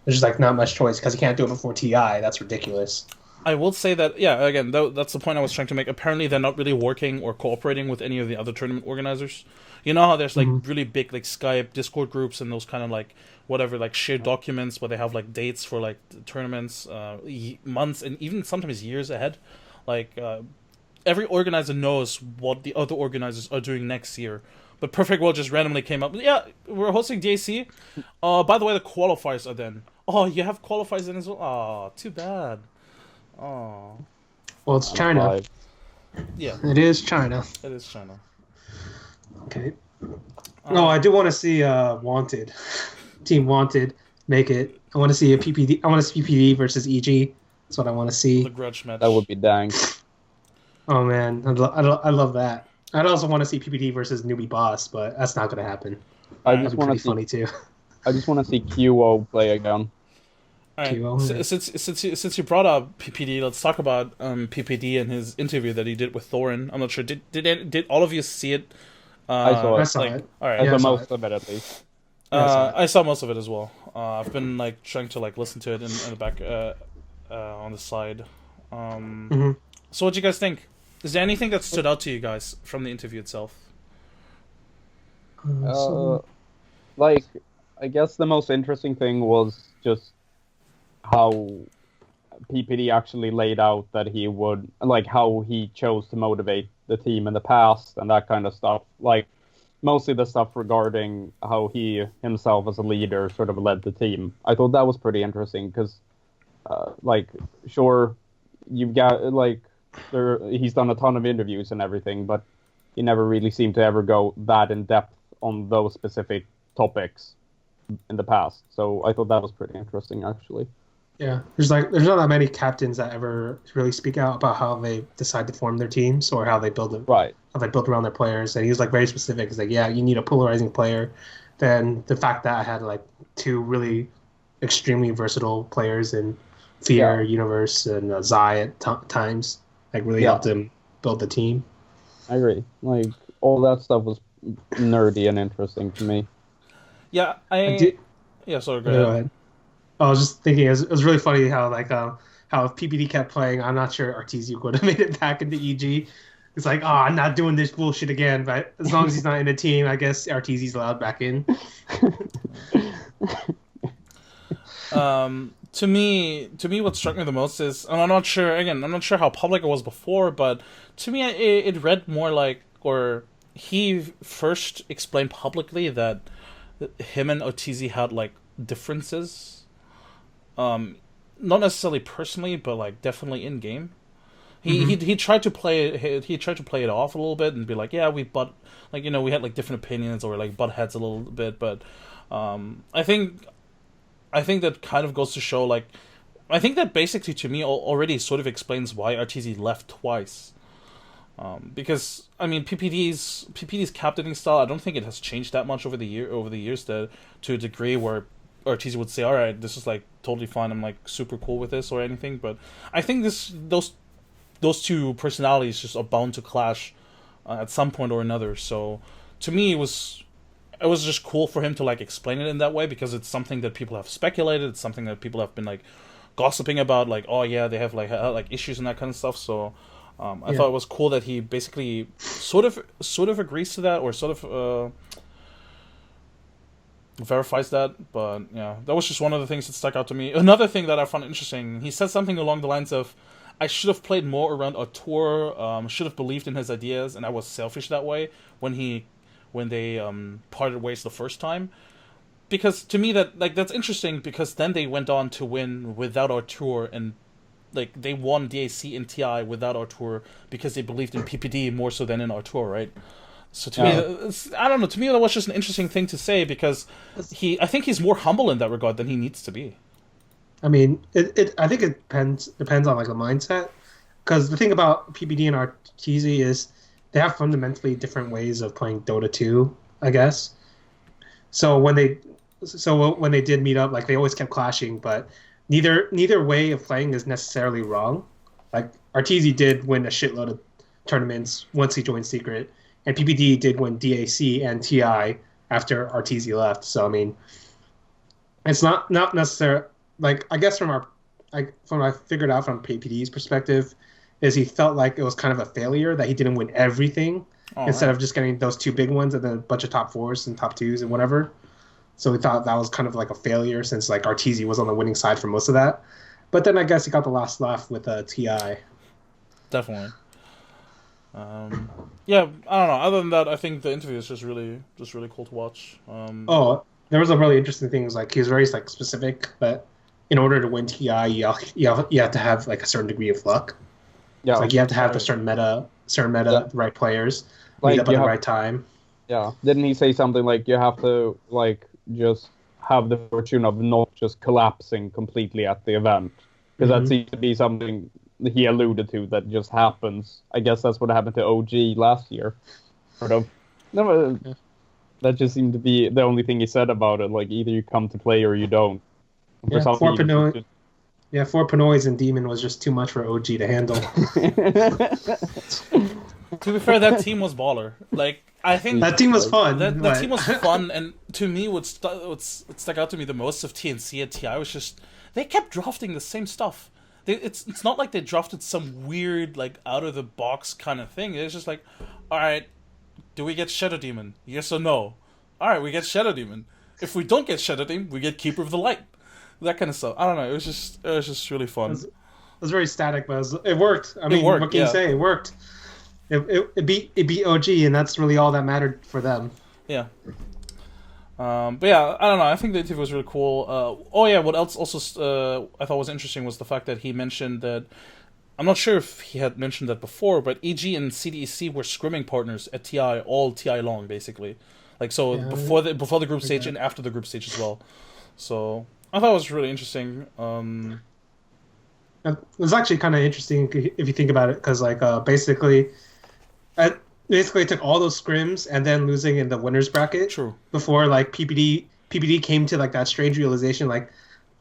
just like not much choice because you can't do it before TI. That's ridiculous. I will say that, again, that's the point I was trying to make. Apparently, they're not really working or cooperating with any of the other tournament organizers. You know how there's like really big like Skype, Discord groups, and those kind of like whatever like shared documents where they have like dates for like tournaments, months and even sometimes years ahead. Like every organizer knows what the other organizers are doing next year. But Perfect World just randomly came up. Yeah, we're hosting DAC. By the way, the qualifiers are then. Oh, you have qualifiers in as well. Oh, too bad. Oh. Well, it's China. Yeah. It is China. It is China. Okay. No, I do want to see Wanted. Team Wanted make it. I want to see a PPD. I want to see PPD versus EG. That's what I want to see. The grudge match. That would be dang. Oh, man. I love that. I'd also want to see PPD versus Newbie Boss, but that's not going to happen. I just want to see funny too. I just want to see QO play again. All right. Since you brought up PPD, let's talk about PPD and his interview that he did with Thorin. I'm not sure. Did all of you see it? I saw it. I saw it. All right. I saw most of it at least. I saw most of it as well. I've been like trying to like listen to it in the back on the side. So what do you guys think? Mm-hmm. So what do you guys think? Is there anything that stood out to you guys from the interview itself? Like, I guess the most interesting thing was just how PPD actually laid out that he would, like, how he chose to motivate the team in the past and that kind of stuff. Like, mostly the stuff regarding how he himself as a leader sort of led the team. I thought that was pretty interesting because, like, sure, you've got, like, he's done a ton of interviews and everything, but he never really seemed to ever go that in depth on those specific topics in the past. So I thought that was pretty interesting, actually. Yeah, there's not that many captains that ever really speak out about how they decide to form their teams or how they build them, right? How they build around their players. And he was like very specific. He's like, yeah, you need a polarizing player. Then the fact that I had like two really extremely versatile players in Fear, Universe, and Zai at times, like really helped him build the team. I agree. Like all that stuff was nerdy and interesting to me. Yeah, sorry, go ahead. I was just thinking it was really funny how if PPD kept playing, I'm not sure Arteezy would have made it back into EG. It's like, I'm not doing this bullshit again. But as long as he's not in the team, I guess Arteezy's allowed back in. To me, what struck me the most is, and I'm not sure how public it was before, but to me, it read more like, or he first explained publicly that him and Arteezy had like differences. Not necessarily personally, but like definitely in game. He tried to play it off a little bit and be like, yeah, we had like different opinions or like butt heads a little bit, but I think that kind of goes to show, like, I think that basically to me already sort of explains why Arteezy left twice. Because I mean PPD's captaining style, I don't think it has changed that much over the years to a degree where Arteezy would say, all right, this is like totally fine, I'm like super cool with this or anything. But I think those two personalities just are bound to clash at some point or another. So to me, it was just cool for him to like explain it in that way, because it's something that people have speculated, it's something that people have been like gossiping about, like, oh yeah, they have like issues and that kind of stuff. So I thought it was cool that he basically sort of agrees to that, or sort of verifies that. But yeah, that was just one of the things that stuck out to me. Another thing that I found interesting, he said something along the lines of, I should have played more around Artur, should have believed in his ideas, and I was selfish that way when they parted ways the first time. Because to me that's interesting, because then they went on to win without Artur, and like they won DAC and TI without Artur because they believed in PPD more so than in Artur, right? So to me, I don't know. To me, that was just an interesting thing to say, because I think he's more humble in that regard than he needs to be. I mean, I think it depends on like the mindset, because the thing about PPD and Arteezy is they have fundamentally different ways of playing Dota 2, I guess. So when they did meet up, like they always kept clashing, but neither way of playing is necessarily wrong. Like Arteezy did win a shitload of tournaments once he joined Secret, and PPD did win DAC and TI after Arteezy left. So I mean, it's not necessarily, like, I guess from I figured out from PPD's perspective, is he felt like it was kind of a failure that he didn't win everything instead of just getting those two big ones and then a bunch of top 4s and top 2s and whatever. So he thought that was kind of like a failure, since like Arteezy was on the winning side for most of that. But then I guess he got the last laugh with TI. Definitely. Yeah, I don't know. Other than that, I think the interview is just really cool to watch. There was a really interesting thing. Was like he was very like specific, but in order to win TI, you have to have like a certain degree of luck. Yeah, like you have to have the certain meta, the right players, meet up at the right time. Yeah, didn't he say something like you have to like just have the fortune of not just collapsing completely at the event? Because that seems to be something he alluded to that just happens. I guess that's what happened to OG last year. Sort of. No, that just seemed to be the only thing he said about it. Like either you come to play or you don't. Yeah, 4 Pinoys and Demon was just too much for OG to handle. To be fair, that team was baller. Like, I think that team was fun. That team was fun, and to me, what stuck out to me the most of TNC and TI was just they kept drafting the same stuff. it's not like they drafted some weird like out of the box kind of thing. It's just like, all right, do we get Shadow Demon? Yes or no? All right, we get Shadow Demon. If we don't get Shadow Demon, we get Keeper of the Light. That kind of stuff. I don't know. It was just really fun. It was very static, but it worked. I mean, what can you say? It worked. It beat OG, and that's really all that mattered for them. Yeah. But yeah, I don't know. I think the interview was really cool. What else also I thought was interesting was the fact that he mentioned that, I'm not sure if he had mentioned that before, but EG and CDEC were scrimming partners at TI all TI long, basically. Like, so before the group stage and after the group stage as well. So I thought it was really interesting. It was actually kind of interesting if you think about it, because like basically took all those scrims and then losing in the winners bracket. True. Before like PPD came to like that strange realization, like,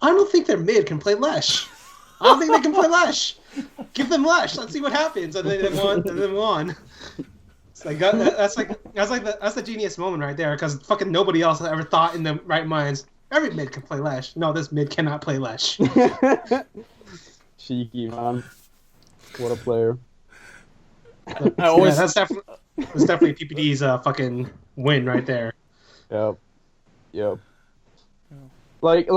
I don't think their mid can play Lesh. I don't think they can play Lesh. Give them Lesh. Let's see what happens. And then won. It's like that's the genius moment right there, because fucking nobody else ever thought in their right minds every mid can play Lesh. No, this mid cannot play Lesh. Cheeky, man. What a player. That's definitely PPD's fucking win right there. Yep. Like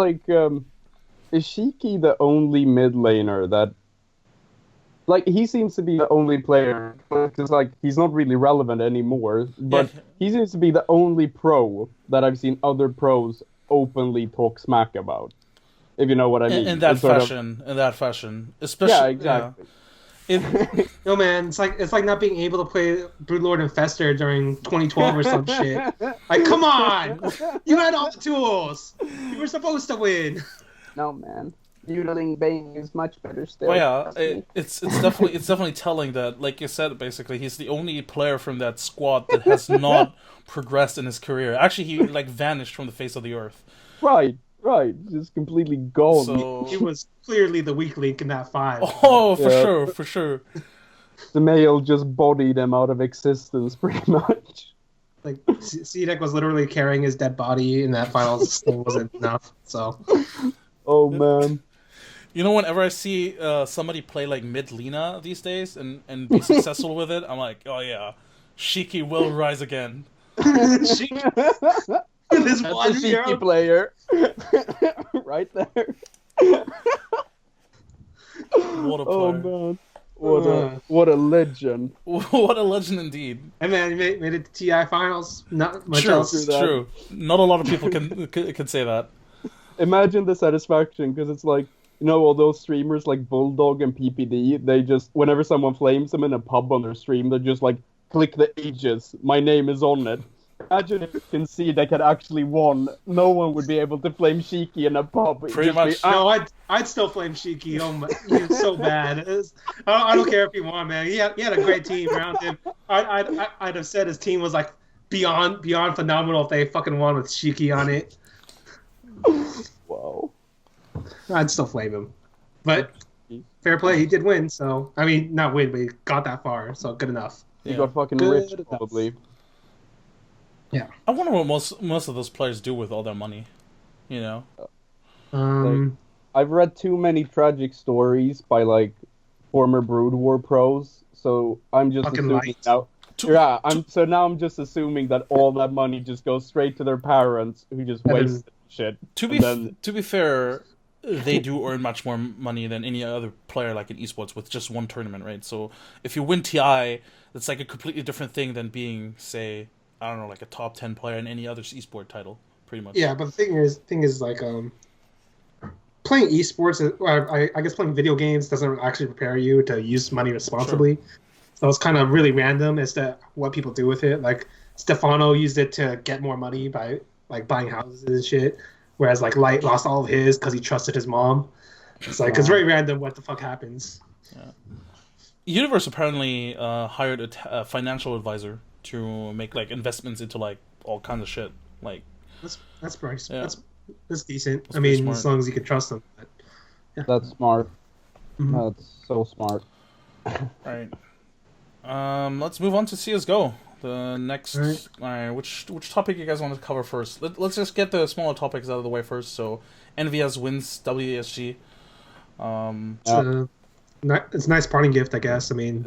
is Shiki the only mid laner that, like, he seems to be the only player, because like he's not really relevant anymore, but he seems to be the only pro that I've seen other pros openly talk smack about, if you know what I mean. In that fashion, especially. Yeah, exactly. No, man, it's like not being able to play Broodlord and Fester during 2012 or some shit. Like, come on, you had all the tools. You were supposed to win. No, man. Noodling Bane is much better still. Well, yeah, it's definitely telling that, like you said, basically he's the only player from that squad that has not progressed in his career. Actually, he like vanished from the face of the earth. Right, just completely gone. So he was clearly the weak link in that 5. Oh, for sure. The male just bodied him out of existence, pretty much. Like, C-Deck was literally carrying his dead body in that finals. Still wasn't enough. So. Oh man. You know, whenever I see somebody play like mid Lina these days and be successful with it, I'm like, oh yeah, Shiki will rise again. Shiki. This That's one a Shiki player. Right there. What a player. Oh man. What a legend. What a legend indeed. And man, he made it to TI finals. Not much true, else. True. Not a lot of people can say that. Imagine the satisfaction, because it's like, you know, all those streamers like Bulldog and PPD, they just, whenever someone flames them in a pub on their stream, they just like, click the ages, my name is on it. Imagine if you can see they had actually won. No one would be able to flame Shiki in a pub. Pretty much. No, I'd still flame Shiki. Oh my, he was so bad. I don't care if he won, man. He had a great team around him. I'd have said his team was like beyond phenomenal if they fucking won with Shiki on it. Wow. I'd still flame him. But fair play, he did win, so I mean not win, but he got that far, so good enough. He got fucking rich, probably. Yeah. I wonder what most of those players do with all their money. You know? Like, I've read too many tragic stories by like former Brood War pros, so I'm just assuming now. Now I'm just assuming that all that money just goes straight to their parents, who just wasted shit. To be fair, they do earn much more money than any other player like in esports with just one tournament, right? So if you win TI, it's like a completely different thing than being, say, I don't know, like a top 10 player in any other esport title, pretty much. Yeah, but the thing is like playing esports, I guess playing video games doesn't actually prepare you to use money responsibly. Sure. So it's kind of really random as to what people do with it. Like Stefano used it to get more money by like buying houses and shit, whereas like Light lost all of his because he trusted his mom. It's like it's very random what the fuck happens. Yeah. Universe apparently hired a financial advisor to make like investments into like all kinds of shit. Like that's price. Yeah. That's decent. That's I mean, smart. as long as you can trust them. But, yeah. That's smart. Mm-hmm. That's so smart. Right. Let's move on to CS:GO. The next, all right, which topic you guys want to cover first? Let's just get the smaller topics out of the way first. So, EnvyUs wins WESG. It's a nice parting gift, I guess. I mean,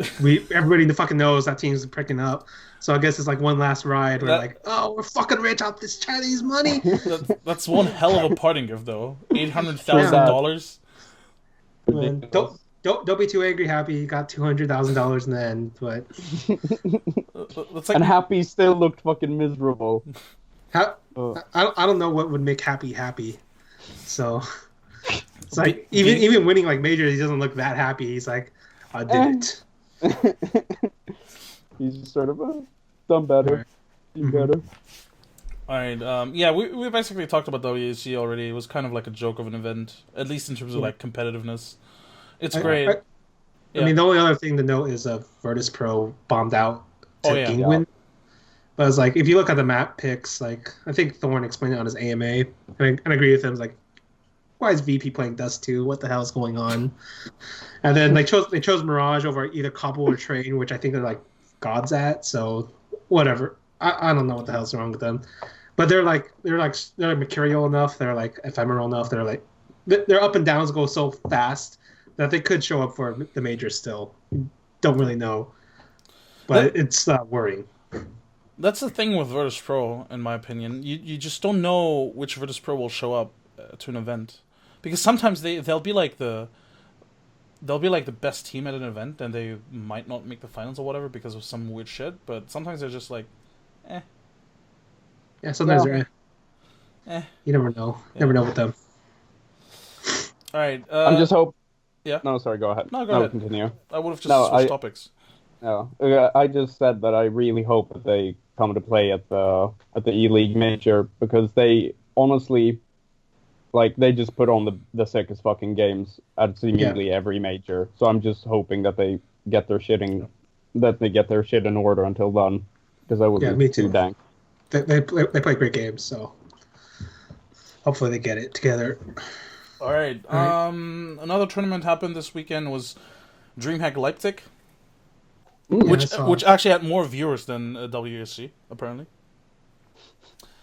everybody fucking knows that team's picking up, so I guess it's like one last ride. We're like, oh, we're fucking rich off this Chinese money. That's one hell of a parting gift, though. $800,000. Don't be too angry, Happy. You got $200,000 in the end, but like... and Happy still looked fucking miserable. I don't know what would make Happy. So it's like even winning like majors, he doesn't look that happy. He's like, I did it. He's just sort of done better. Better. All right. Yeah, we basically talked about WESG already. It was kind of like a joke of an event, at least in terms of like competitiveness. It's great. I mean, the only other thing to note is Virtus Pro bombed out to Gingwin. But it's like, if you look at the map picks, like, I think Thorin explained it on his AMA, and I agree with him. It's like, why is VP playing Dust 2? What the hell is going on? And then they chose Mirage over either Cobble or Train, which I think they're like gods at. So whatever. I don't know what the hell's wrong with them. But they're mercurial enough. They're like ephemeral enough. They're like their up and downs go so fast that they could show up for the major still. Don't really know, but it's worrying. That's the thing with Virtus Pro, in my opinion. You just don't know which Virtus Pro will show up to an event, because sometimes they'll be like the best team at an event, and they might not make the finals or whatever because of some weird shit. But sometimes they're just like, eh. Yeah, sometimes they're eh. You never know. Yeah. Never know with them. All right. I'm just hoping. Yeah. No, sorry. Go ahead. No, go ahead. Continue. I would have just switched topics. No, I just said that I really hope that they come to play at the ELeague Major, because they honestly, like, they just put on the sickest fucking games at seemingly every major. So I'm just hoping that they get their shit in order until then, because I would be too dank. They play great games, so hopefully they get it together. All right. Another tournament happened this weekend was DreamHack Leipzig, which actually had more viewers than WESG, apparently.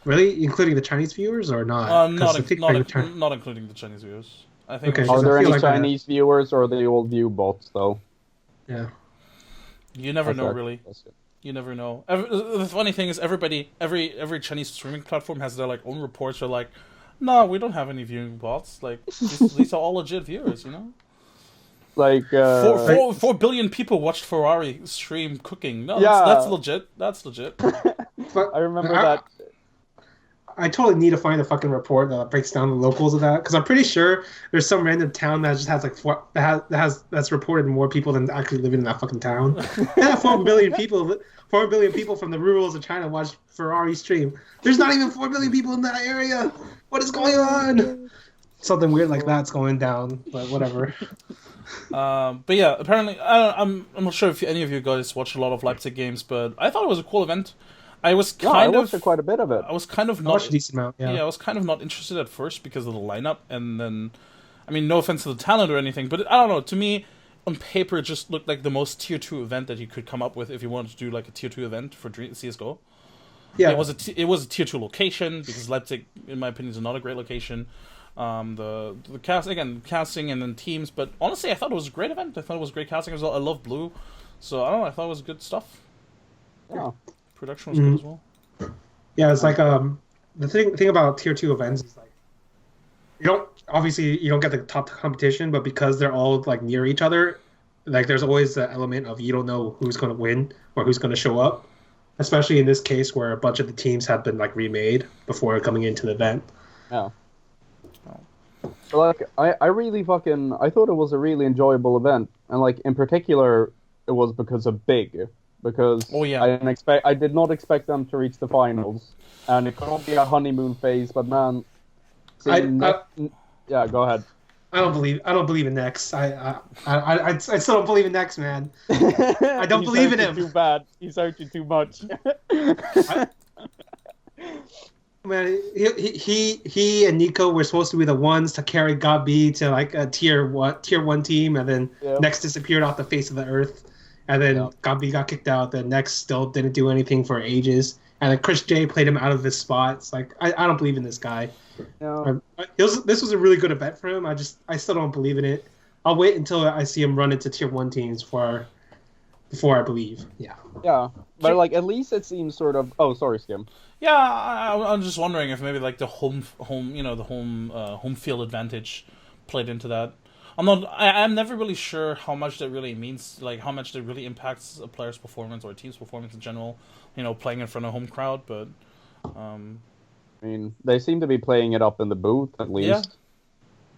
Really, including the Chinese viewers or not? Not including the Chinese viewers. I think. Okay, are there any Chinese viewers, or they all view bots though? Yeah. You never know, really. You never know. The funny thing is, every Chinese streaming platform has their like own reports. They're like, no, we don't have any viewing bots. Like, these are all legit viewers, you know? Like, 4 billion people watched Ferrari stream cooking. No, that's legit. That's legit. I remember that. I totally need to find a fucking report that breaks down the locals of that, because I'm pretty sure there's some random town that just has like that's reported more people than actually living in that fucking town. 4 billion people. 4 billion people from the rurals of China watch Ferrari stream. There's not even 4 billion people in that area. What is going on? Something weird like that's going down, but whatever. But yeah, apparently, I'm not sure if any of you guys watch a lot of Leipzig games, but I thought it was a cool event. I watched quite a bit of it. I was kind of not. A decent amount, yeah. I was kind of not interested at first because of the lineup, and then, I mean, no offense to the talent or anything, but I don't know. To me, on paper, it just looked like the most tier 2 event that you could come up with if you wanted to do like a tier 2 event for CS:GO. Yeah, it was a tier 2 location, because Leipzig, in my opinion, is not a great location. The casting and then teams, but honestly, I thought it was a great event. I thought it was great casting as well. I love Blue, so I don't know. I thought it was good stuff. Yeah. Production was good as well. Yeah, it's like the thing about tier 2 events is like you don't get the top competition, but because they're all like near each other, like there's always the element of you don't know who's going to win or who's going to show up. Especially in this case where a bunch of the teams have been like remade before coming into the event. Yeah. Like I really I thought it was a really enjoyable event, and like in particular it was because of Big. Because I did not expect them to reach the finals, and it could be a honeymoon phase. But man, yeah, go ahead. I don't believe in Nex. I still don't believe in Nex, man. I don't believe in him. Too bad. He's hurting too much. Man, he and Nico were supposed to be the ones to carry God B to like a tier 1 team, and then Nex disappeared off the face of the earth. And then Gabi got kicked out. The Next still didn't do anything for ages. And then Chris J played him out of his spot. It's like, I don't believe in this guy. No. This was a really good event for him. I still don't believe in it. I'll wait until I see him run into tier 1 teams before I believe. Yeah. Yeah, but like at least it seems sort of. Oh, sorry, Skim. Yeah, I'm just wondering if maybe like the home field advantage played into that. I'm never really sure how much that really means, like how much that really impacts a player's performance or a team's performance in general. Playing in front of a home crowd, but. I mean, they seem to be playing it up in the booth at least. Yeah.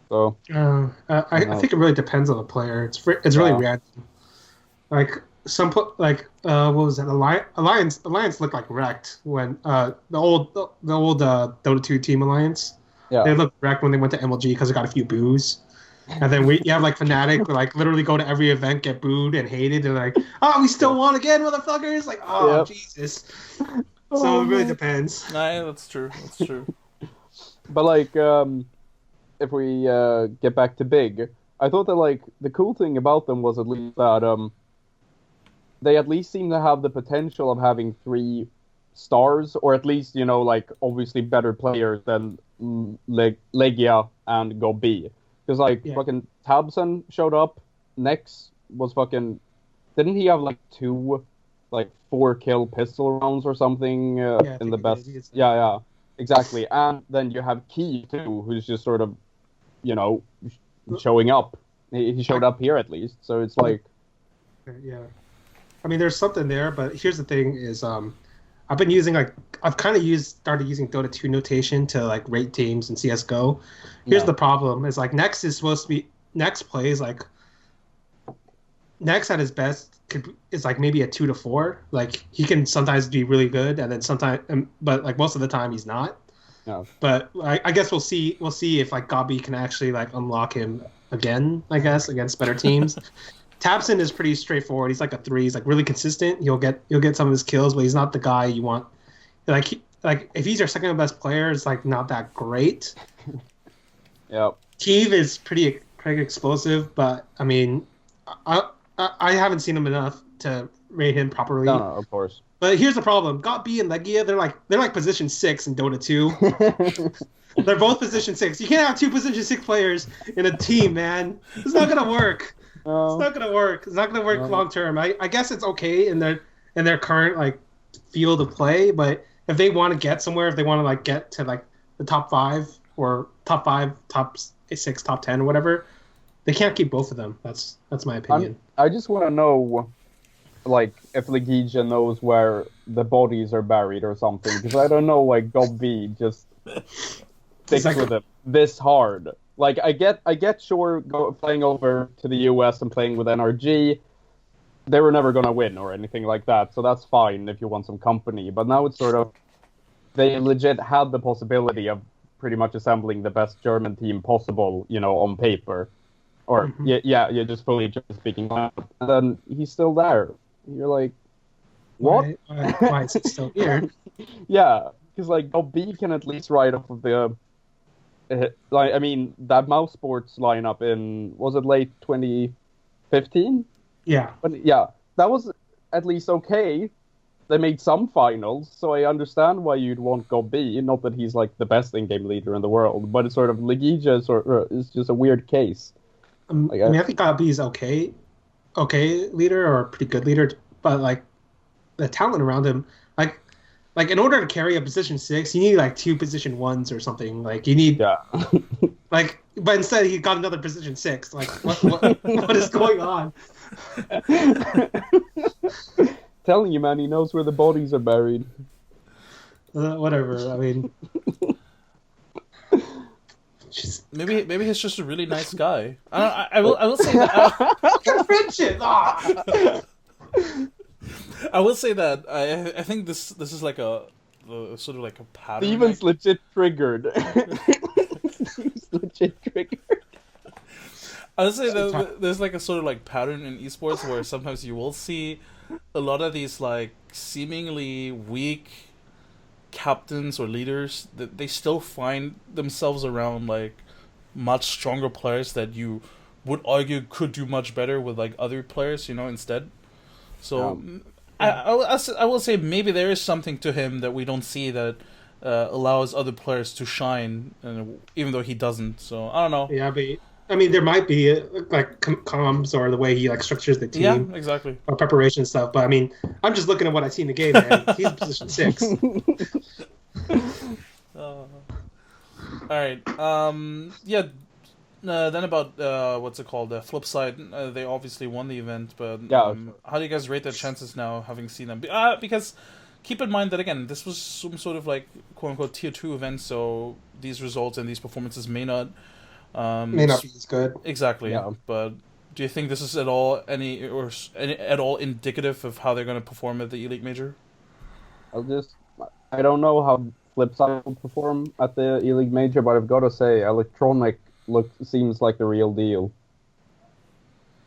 So. I think it really depends on the player. It's really random. Like what was it? Alliance looked like wrecked when the old Dota 2 team Alliance. Yeah. They looked wrecked when they went to MLG because they got a few boos. And then you have like Fnatic, like literally go to every event, get booed and hated, and like, oh, we still won again, motherfuckers! Like, oh, yep. Jesus. So it really depends. Nah, that's true. That's true. But like, if we get back to Big, I thought that like the cool thing about them was at least that they at least seem to have the potential of having 3 stars, or at least like obviously better players than Legia and Go B. Because, fucking Tabson showed up. Nex was fucking... Didn't he have, 2, 4-kill pistol rounds or something in the best... Yeah, exactly. And then you have Key, too, who's just sort of, showing up. He showed up here, at least. So it's like... Yeah. I mean, there's something there, but here's the thing is... I've been using I've kind of started using Dota 2 notation to rate teams in CS:GO. Here's the problem: is Nex is supposed to be plays Nex at his best is maybe a 2 to 4. He can sometimes be really good, and then sometimes, but most of the time he's not. No. But I guess we'll see if Gabi can actually unlock him again. I guess against better teams. Tabson is pretty straightforward. He's like a 3. He's really consistent. You'll get some of his kills, but he's not the guy you want. If he's your second best player, it's not that great. Yep. Teve is pretty explosive, but I mean, I haven't seen him enough to rate him properly. No, of course. But here's the problem: Got B and Legia, they're like position 6 in Dota 2. They're both position 6. You can't have 2 position 6 players in a team, man. It's not gonna work. It's not gonna work. It's not gonna work long term. I guess it's okay in their current field of play, but if they want to get somewhere, if they want to get to the top 5 or top 5, top 6, top 10 or whatever, they can't keep both of them. That's my opinion. I just want to know, if Legitia knows where the bodies are buried or something, because I don't know, Gob just sticks with it this hard. I get sure playing over to the US and playing with NRG, they were never going to win or anything like that, so that's fine if you want some company. But now it's sort of, they legit had the possibility of pretty much assembling the best German team possible, on paper. Or, you're just fully just speaking out. And then he's still there. You're like, what? Why is it still here? Yeah, because, B can at least ride off of the... I mean, that Mouse Sports lineup in, was it late 2015? Yeah. But yeah, that was at least okay. They made some finals, so I understand why you'd want Go B. Not that he's the best in-game leader in the world, but it's sort of Legitia is just a weird case. I think Go B is okay leader or pretty good leader, but the talent around him, in order to carry a position 6, you need 2 position 1s or something. You need but instead he got another position 6. What is going on? Telling you, man, he knows where the bodies are buried. Whatever. I mean, maybe he's just a really nice guy. I will say that. Friendship. I will say that I think this is a sort of a pattern. Steven's legit triggered. He's legit triggered. I would say that there's a sort of pattern in esports where sometimes you will see a lot of these seemingly weak captains or leaders that they still find themselves around much stronger players that you would argue could do much better with other players, instead. So I will say maybe there is something to him that we don't see that allows other players to shine, even though he doesn't. So I don't know. Yeah, but I mean, there might be like comms or the way he like structures the team. Yeah, exactly. Or preparation stuff. But I mean, I'm just looking at what I see in the game, man. He's position 6. All right. Yeah. Then about what's it called? The Flipside. They obviously won the event, but how do you guys rate their chances now, having seen them? Because keep in mind that again, this was some sort of like quote unquote tier 2 event, so these results and these performances may not be as good. Exactly. Yeah. But do you think this is at all at all indicative of how they're going to perform at the ELeague Major? I don't know how Flipside will perform at the ELeague Major, but I've got to say, Electronic seems like the real deal.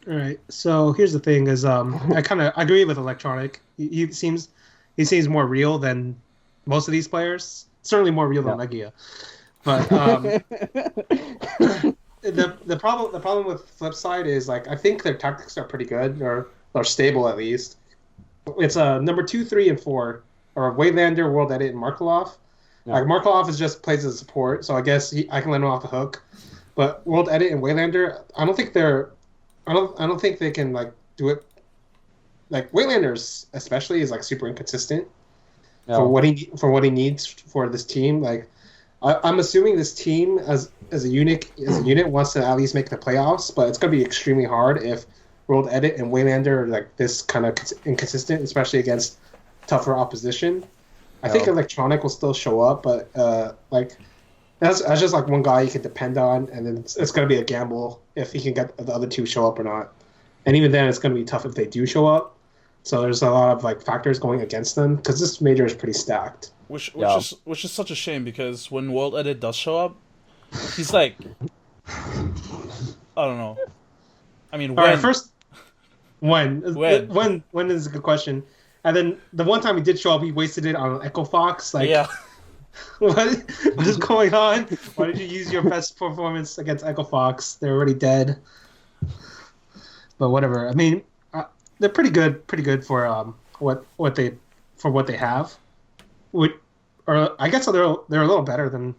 All right. So here's the thing: is I kind of agree with Electronic. He seems more real than most of these players. Certainly more real than Legia. But the problem with Flipside is like I think their tactics are pretty good or stable at least. It's number 2, 3, and 4 are Waylander, World Edit, and Markelov. Yeah. Like Markelov just plays as a support, so I guess I can let him off the hook. But World Edit and Waylander, I don't think they can like do it. Like Waylanders especially is like super inconsistent for what he needs for this team. Like I'm assuming this team as a unit wants to at least make the playoffs, but it's gonna be extremely hard if World Edit and Waylander are like this kind of inconsistent, especially against tougher opposition. I think Electronic will still show up, but like that's just like one guy you can depend on, and then it's going to be a gamble if he can get the other two show up or not. And even then, it's going to be tough if they do show up. So there's a lot of like factors going against them because this major is pretty stacked. Which is such a shame because when World Edit does show up, he's like, I don't know. I mean, when? All right, first, when is a good question. And then the one time he did show up, he wasted it on Echo Fox. Like, yeah. What is going on? Why did you use your best performance against Echo Fox? They're already dead. But whatever. I mean, they're pretty good for what they have. I guess they're a little better than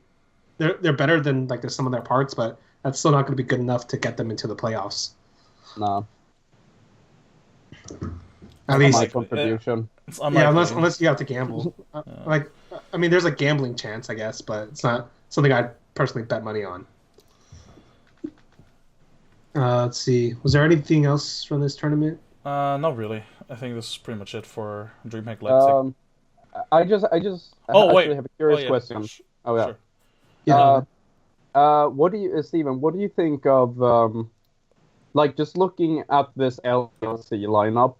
they're better than like the sum of their parts, but that's still not going to be good enough to get them into the playoffs. No. At least my contribution. Unless you have to gamble. Like, I mean, there's a gambling chance, I guess, but it's not something I'd personally bet money on. Let's see. Was there anything else from this tournament? Not really. I think this is pretty much it for DreamHack Leipzig. I just have a curious question. Sure. What do you, Steven? What do you think of like just looking at this LLC lineup?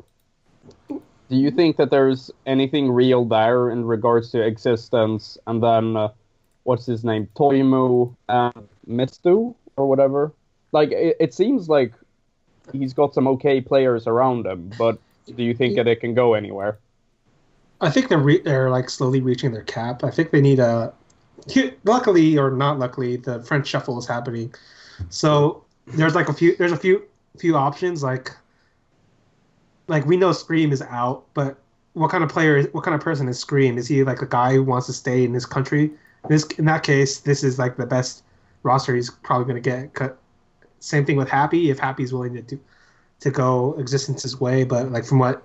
Do you think that there's anything real there in regards to existence? And then, what's his name? Toimu and Mistu or whatever? Like, it seems like he's got some okay players around him, but do you think that it can go anywhere? I think they're like slowly reaching their cap. I think they need luckily or not luckily, the French shuffle is happening. So there's a few options like we know Scream is out, but what kind of person is Scream? Is he like a guy who wants to stay in his country? In that case, this is like the best roster he's probably going to get. Same thing with Happy, if Happy's willing to go Existence's way. But like from what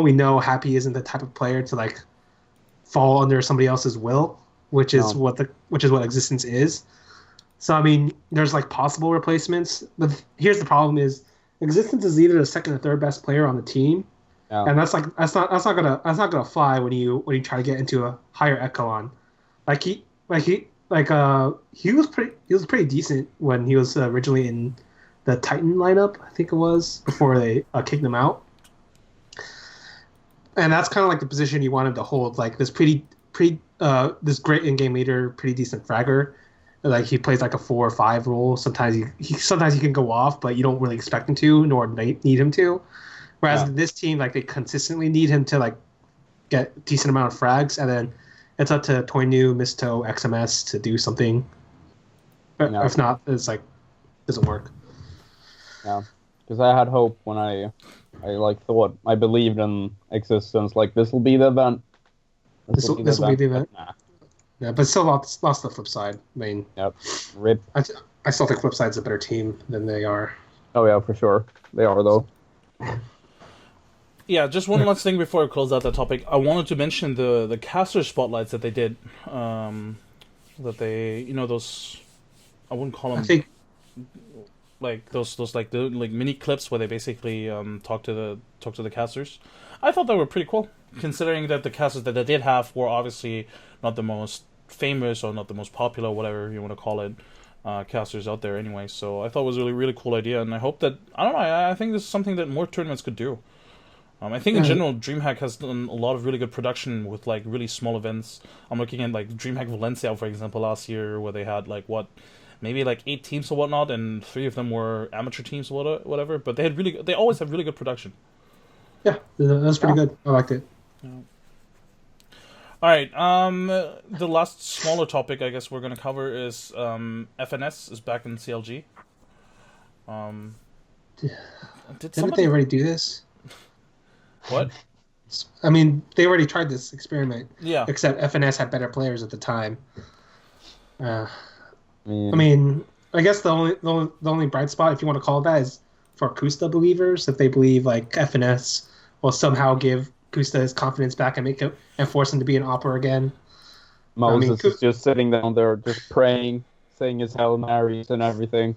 we know, Happy isn't the type of player to like fall under somebody else's will, which is what Existence is. So I mean, there's like possible replacements, but here's the problem: is Existence is either the second or third best player on the team, and that's not gonna fly when you try to get into a higher echelon. He was pretty decent when he was originally in the Titan lineup, I think it was, before they kicked him out. And that's kind of like the position you want him to hold, like this this great in-game leader, pretty decent fragger. Like he plays like a 4 or 5 role. Sometimes he can go off, but you don't really expect him to, nor need him to. Whereas this team, like they consistently need him to like get a decent amount of frags, and then it's up to Toinu, Misto, XMS to do something. If not, it's like doesn't work. Yeah, because I had hope when I thought I believed in Existence. Like this will be the event. This will be the event. Nah. Yeah, but still lost the flip side. I mean, yep. Rip. I still think Flipside's a better team than they are. Oh yeah, for sure. They are though. Yeah, just one last thing before I close out that topic. I wanted to mention the caster spotlights that they did. That they, those, I wouldn't call them. I think like those like the like mini clips where they basically talk to the casters. I thought they were pretty cool, considering that the casters that they did have were obviously not the most famous or not the most popular, whatever you want to call it, casters out there anyway. So I thought it was a really cool idea, and I hope that I think this is something that more tournaments could do. I think in general, DreamHack has done a lot of really good production with like really small events. I'm looking at like DreamHack Valencia, for example, last year, where they had like maybe like 8 teams or whatnot, and 3 of them were amateur teams or whatever. But they always have really good production. Yeah, that was pretty good. I liked it. Yeah. All right. The last smaller topic I guess we're gonna cover is FNS is back in CLG. Didn't they already do this? What? I mean, they already tried this experiment. Yeah. Except FNS had better players at the time. I mean, I guess the only bright spot, if you want to call it that, is for Kusta believers. If they believe like FNS will somehow give Kusta his confidence back and make him and force him to be an Opera again. Moses is just sitting down there, just praying, saying his Hail Marys and everything.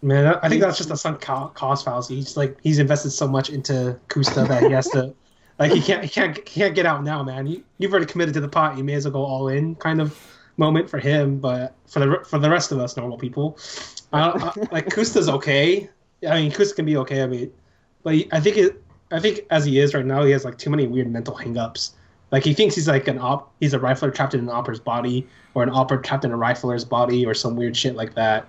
Man, I think that's just a sunk cost fallacy. He's invested so much into Kusta that he has to, like, he can't get out now, man. You've already committed to the pot. You may as well go all in, kind of moment for him. But for the rest of us normal people, like Kusta's okay. I mean, Kusta can be okay. I mean, but I think as he is right now, he has like too many weird mental hangups. Like he thinks he's like he's a rifler trapped in an opera's body, or an opera trapped in a rifler's body, or some weird shit like that.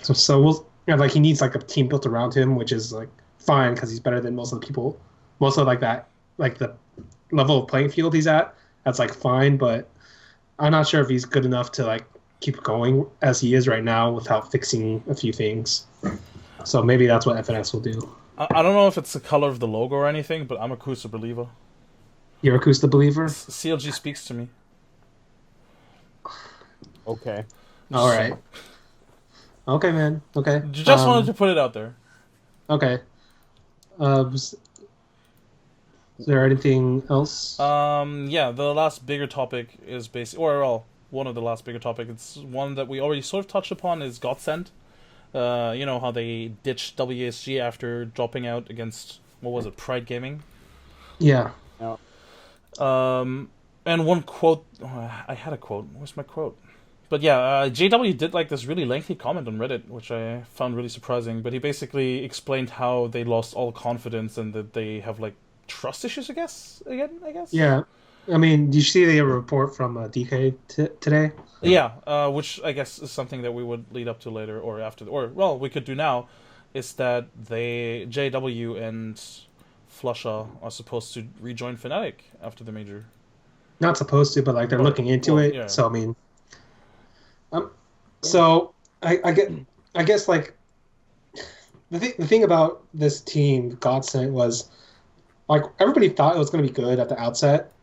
So we'll like he needs like a team built around him, which is like fine because he's better than most of the people. Most of like that, like the level of playing field he's at, that's like fine. But I'm not sure if he's good enough to like keep going as he is right now without fixing a few things. So maybe that's what FNS will do. I don't know if it's the color of the logo or anything, but I'm a Kusta believer. You're a Kusta believer? CLG speaks to me. Okay. All right. Okay, man. Okay. Just wanted to put it out there. Okay. Is there anything else? Yeah, the last bigger topic is one of the last bigger topics. It's one that we already sort of touched upon is Godsent. You know how they ditched WESG after dropping out against, what was it, Pride Gaming? Yeah. And one quote, I had a quote. Where's my quote? But yeah, JW did like this really lengthy comment on Reddit, which I found really surprising. But he basically explained how they lost all confidence and that they have like trust issues. I guess. Yeah, I mean, did you see the report from DK today? Yeah, which I guess is something that we would lead up to later or after, we could do now. Is that JW and flusha are supposed to rejoin Fnatic after the major? Not supposed to, but like they're looking into it. Yeah. So I mean. So I guess like the thing about this team Godsent was like everybody thought it was going to be good at the outset,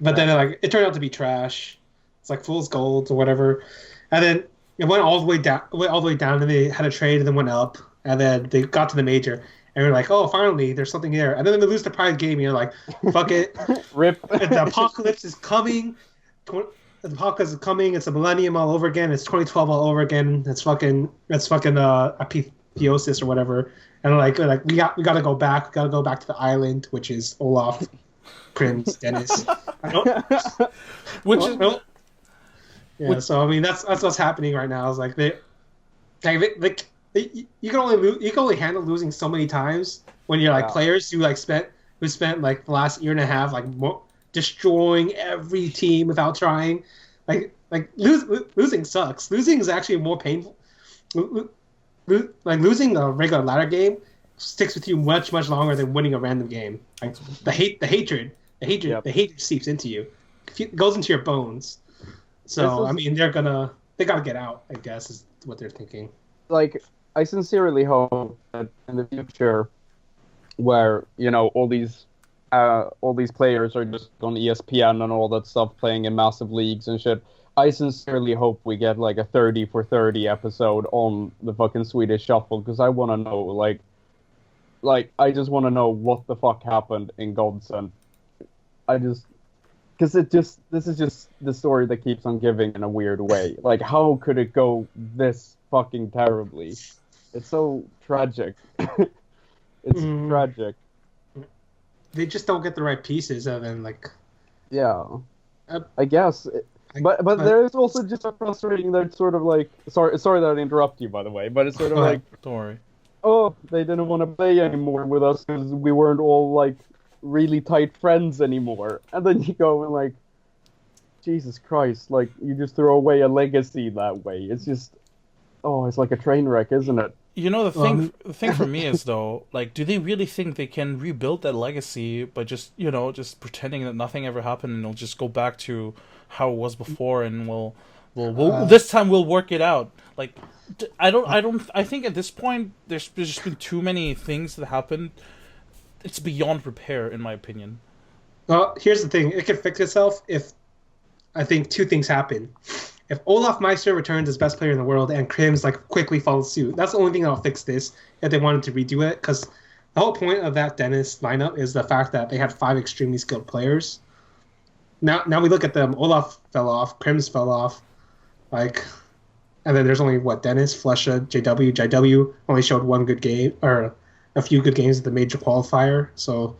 but then like it turned out to be trash. It's like fool's gold or whatever, and then it went all the way down, and they had a trade and then went up, and then they got to the major, and we're like, oh, finally, there's something there, and then they lose the Pride game, and you're like, fuck it, rip. The apocalypse is coming. The apocalypse is coming. It's a millennium all over again. It's 2012 all over again. It's fucking apotheosis or whatever. And like we got to go back. We got to go back to the island, which is Olaf, Prince, Dennis. So I mean that's what's happening right now. Is like you can only handle losing so many times when you're like players who spent like the last year and a half like destroying every team without trying. Losing sucks. Losing is actually more painful. Like losing a regular ladder game sticks with you much longer than winning a random game. Like the hatred seeps into you. It goes into your bones. So I mean they gotta get out, I guess is what they're thinking. Like I sincerely hope that in the future where, all these players are just on ESPN and all that stuff playing in massive leagues and shit. I sincerely hope we get like a 30 for 30 episode on the fucking Swedish Shuffle, because I want to know, like I just want to know what the fuck happened in Godsent. Because this is just the story that keeps on giving in a weird way. Like, how could it go this fucking terribly? It's so tragic. It's tragic. They just don't get the right pieces, and then like. Yeah, I guess. But there's also just a frustrating that sort of like sorry that I interrupt you, by the way, but it's sort of like, don't worry. Oh, they didn't want to play anymore with us because we weren't all like really tight friends anymore. And then you go and like, Jesus Christ, like you just throw away a legacy that way. It's just, it's like a train wreck, isn't it? You know, the thing for me is though, like, do they really think they can rebuild that legacy by just pretending that nothing ever happened, and it'll just go back to how it was before, and we'll this time we'll work it out? Like, I think at this point there's just been too many things that happened. It's beyond repair, in my opinion. Well, here's the thing: it can fix itself if I think two things happen. If Olaf Meister returns as best player in the world and Krims like quickly follows suit, that's the only thing that'll fix this. If they wanted to redo it, because the whole point of that Dennis lineup is the fact that they had 5 extremely skilled players. Now we look at them. Olaf fell off, Krims fell off, and then there's only Dennis, flusha, JW. JW only showed one good game or a few good games at the major qualifier. So,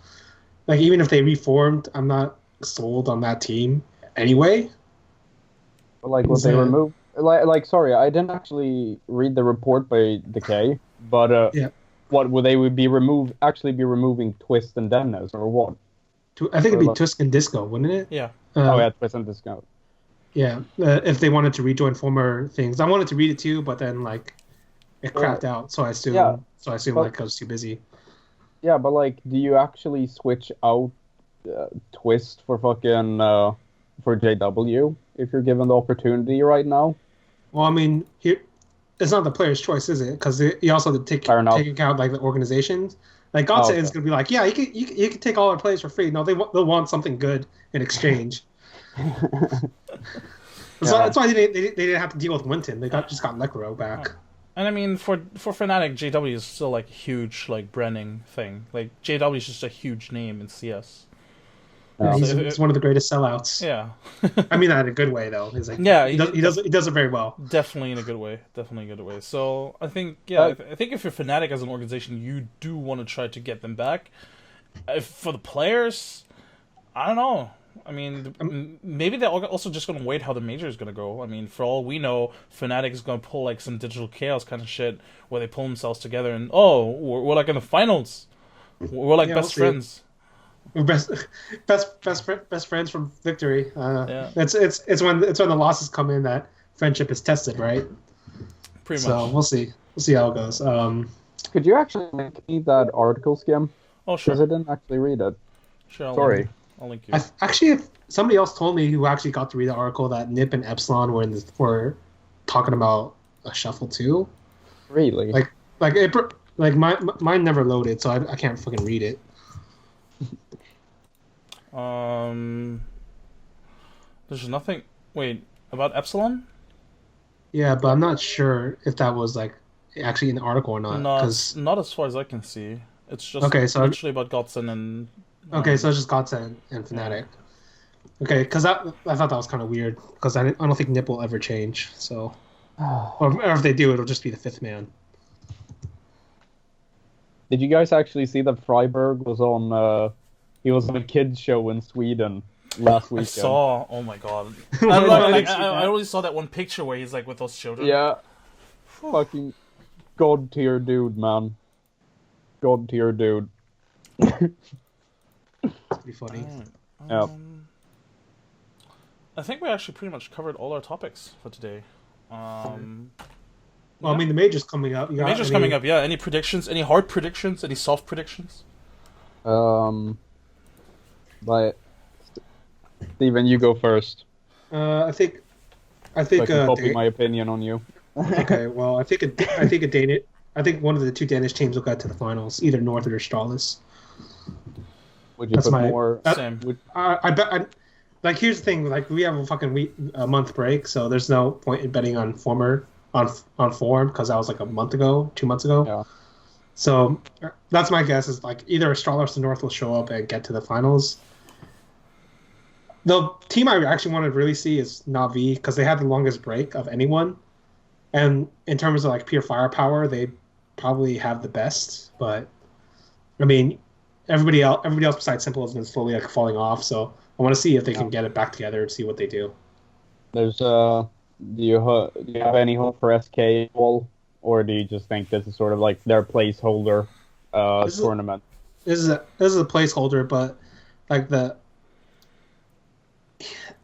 like, even if they reformed, I'm not sold on that team anyway. Like, what they removed? Sorry, I didn't actually read the report by Decay, but what would they be removing Twist and Dennis, or what? I think it'd be Twist and Disco, wouldn't it? Yeah. Twist and Disco. Yeah, if they wanted to rejoin former things, I wanted to read it too, but then like it crapped out, so I assume like I was too busy. Yeah, but like, do you actually switch out Twist for fucking for JW if you're given the opportunity right now? Well, I mean, here it's not the player's choice, is it? Because you also have to take account like the organizations. Like Godsent is gonna be like, yeah, you can take all our players for free. No, they'll want something good in exchange. That's why they didn't have to deal with Winton. They just got Necro back. And I mean, for Fnatic, JW is still like a huge like branding thing. Like JW is just a huge name in CS. Yeah, he's one of the greatest sellouts. Yeah. I mean that in a good way, though. He's like, he does it very well. Definitely in a good way. So I think I think if you're Fnatic as an organization, you do want to try to get them back. For the players, I don't know. I mean, maybe they're also just going to wait how the major is going to go. I mean, for all we know, Fnatic is going to pull like some digital chaos kind of shit where they pull themselves together and we're like in the finals. We're like best friends. We're best friends from victory. It's when the losses come in that friendship is tested, right? Pretty much. So we'll see how it goes. Could you actually link me that article, Skim? Oh sure. Because I didn't actually read it. Sure. Sorry. I'll link you. Actually, if somebody else told me who actually got to read the article that Nip and Epsilon were talking about a shuffle too. Really? Mine never loaded, so I can't fucking read it. There's nothing. Wait, about Epsilon? Yeah, but I'm not sure if that was like actually in the article or not. Not as far as I can see. It's just literally about Godsent and. Okay, so it's just Godsent and Fnatic. Okay, because I thought that was kind of weird because I don't think Nip will ever change. So, or if they do, it'll just be the 5th man. Did you guys actually see that Freiberg was on? He was on a kids show in Sweden last weekend. I saw. Oh my god! I only saw that one picture where he's like with those children. Yeah, fucking god tier dude, man. God tier dude. Pretty funny. Yeah. I think we actually pretty much covered all our topics for today. Well, I mean, the major's coming up. Coming up, yeah. Any predictions? Any hard predictions? Any soft predictions? But Steven, you go first. I think. So I can copy my opinion on you. Okay, well, I think one of the 2 Danish teams will get to the finals, either Northern or Stralis. Would you put more? Same. I bet like here's the thing, like we have a month break, so there's no point in betting on on form because that was like a month ago, 2 months ago. Yeah. So that's my guess is like either Astralis or North will show up and get to the finals. The team I actually want to really see is Na'Vi because they had the longest break of anyone, and in terms of like pure firepower, they probably have the best. But I mean, everybody else besides Simple has been slowly like falling off. So I want to see if they can get it back together and see what they do. There's do you have any hope for SK at all, or do you just think this is sort of like their placeholder tournament? This is a placeholder, but like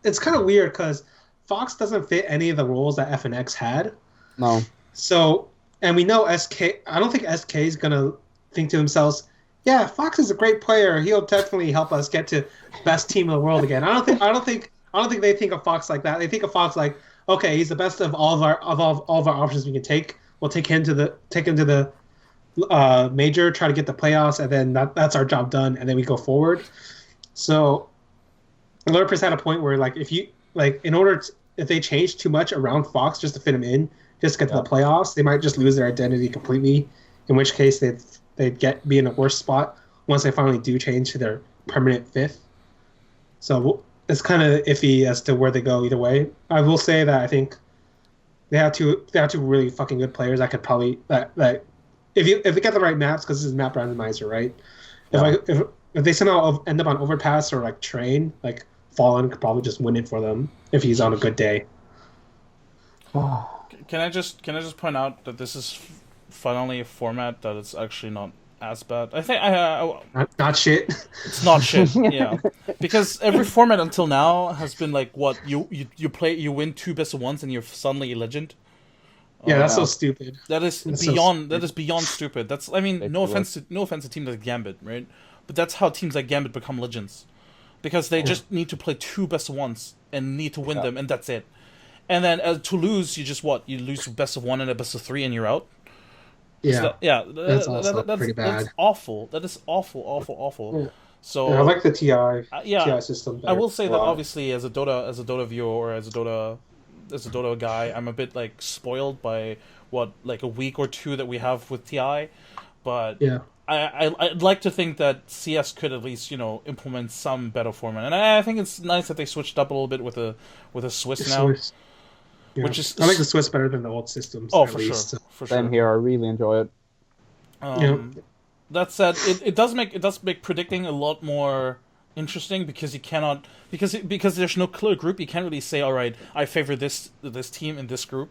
it's kind of weird because Fox doesn't fit any of the roles that FNX had. No. So, and we know SK. I don't think SK is gonna think to themselves, "Yeah, Fox is a great player. He'll definitely help us get to best team in the world again." I don't think they think of Fox like that. They think of Fox like, "Okay, he's the best of all of our options we can take. We'll take him to the major, try to get the playoffs, and then that's our job done, and then we go forward." So, Lurpers had a point where like if they change too much around Fox just to fit him in, just to get to the playoffs, they might just lose their identity completely. In which case they'd be in a worse spot once they finally do change to their permanent fifth. So it's kind of iffy as to where they go either way. I will say that I think they have two really fucking good players that could probably that if they get the right maps, because this is map randomizer, right? Yeah. If they somehow end up on Overpass or like Train, like Fallen could probably just win it for them if he's on a good day. Can I just point out that this is finally a format that is actually not as bad. I think not shit. It's not shit. Yeah, because every format until now has been like what you win 2 best of ones and you're suddenly a legend. Yeah, that's so stupid. That is beyond stupid. That's no offense to teams like Gambit, right? But that's how teams like Gambit become legends, because they just need to play 2 best of ones and need to win them, and that's it. And then to lose, you just you lose a best of 1 and a best of 3, and you're out. Yeah, that's pretty bad. That's awful. That is awful. Yeah. So I like the TI system better. I will say that obviously as a Dota viewer or as a Dota guy, I'm a bit like spoiled by a week or 2 that we have with TI, but yeah. I'd like to think that CS could at least implement some better format, and I think it's nice that they switched up a little bit with a Swiss now. Swiss. Yeah. Which is I like the Swiss better than the old systems. Oh, for sure. Same here. I really enjoy it. That said, it does make predicting a lot more interesting, because you cannot because there's no clear group. You can't really say, all right, I favor this team in this group,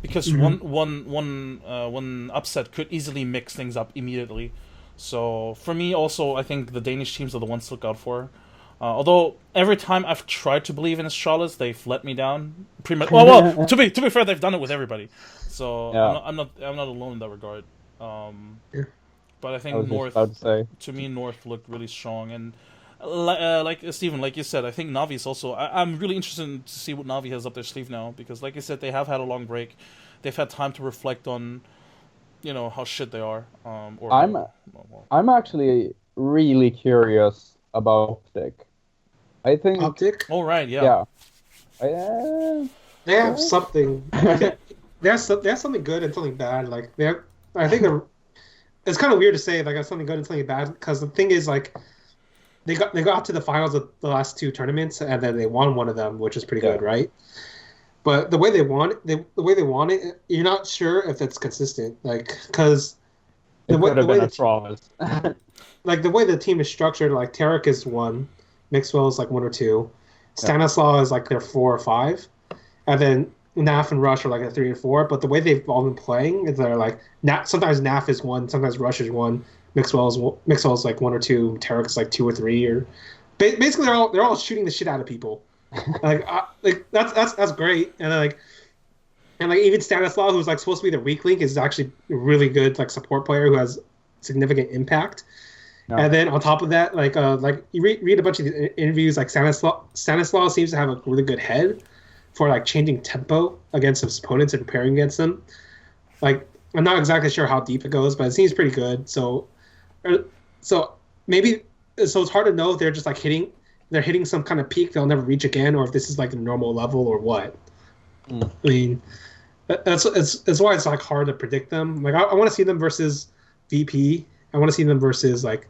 because one upset could easily mix things up immediately. So for me, also, I think the Danish teams are the ones to look out for. Although every time I've tried to believe in Astralis, they've let me down. Pretty much. Well, to be fair, they've done it with everybody. So yeah. I'm not alone in that regard. But I think North. To me, North looked really strong, and like Steven, like you said, I think Na'Vi is also. I'm really interested to see what Na'Vi has up their sleeve now, because, like I said, they have had a long break. They've had time to reflect on, how shit they are. I'm actually really curious about Optic. I think Optic. Oh right, yeah. They have something. They have something good and something bad. Like I think it's kind of weird to say like something good and something bad, because the thing is like they got to the finals of the last 2 tournaments, and then they won one of them, which is pretty good, right? But the way they won it, you're not sure if it's consistent. Like, because the way like the way the team is structured, like Tarek is 1, Mixwell is like 1 or 2, Stanislaw is like their 4 or 5, and then Naf and Rush are like a 3 and 4. But the way they've all been playing is they're like sometimes Naf is 1, sometimes Rush is 1, Mixwell is like 1 or 2, Tarek is like 2 or 3, or basically they're all shooting the shit out of people. like that's great, and even Stanislaw, who's like supposed to be the weak link, is actually a really good like support player who has significant impact. No. And then on top of that, like you read a bunch of the interviews, like Stanislaw seems to have a really good head for like changing tempo against his opponents and preparing against them. Like, I'm not exactly sure how deep it goes, but it seems pretty good. So it's hard to know if they're just like hitting they're hitting some kind of peak they'll never reach again, or if this is like a normal level or what. I mean, that's why it's like hard to predict them. Like I want to see them versus VP. I want to see them versus like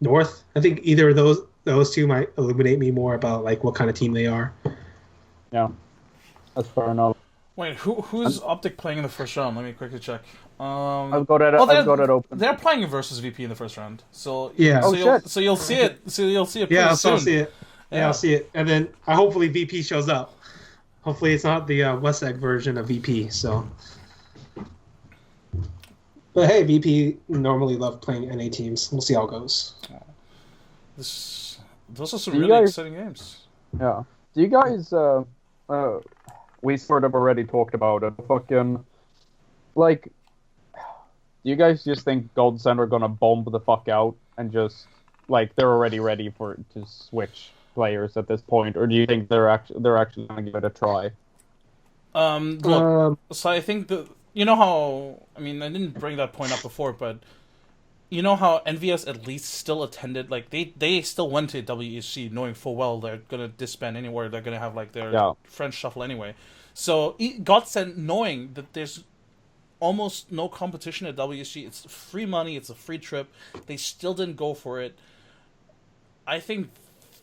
North. I think either of those two might illuminate me more about like what kind of team they are. Yeah, that's fair enough. Wait, who's Optic playing in the first round? Let me quickly check. I've got it open. They're playing versus VP in the first round, so yeah. So you'll see it. So you'll see it. Yeah, soon. I'll see it. Yeah, I'll see it, and then hopefully VP shows up. Hopefully it's not the WESG version of VP. So, but hey, VP normally love playing NA teams. We'll see how it goes. Those are some really exciting games. Yeah. Do you guys? We sort of already talked about it. Fucking, like, do you guys just think Godsent are gonna bomb the fuck out and just like they're already ready to switch players at this point, or do you think they're actually gonna give it a try? Look, so I think you know how, I mean, I didn't bring that point up before, but you know how EnvyUs at least still attended, like they still went to WESG knowing full well they're gonna disband anywhere, they're gonna have like their French shuffle anyway. So Godsent, knowing that there's almost no competition at WESG, it's free money, it's a free trip, they still didn't go for it. I think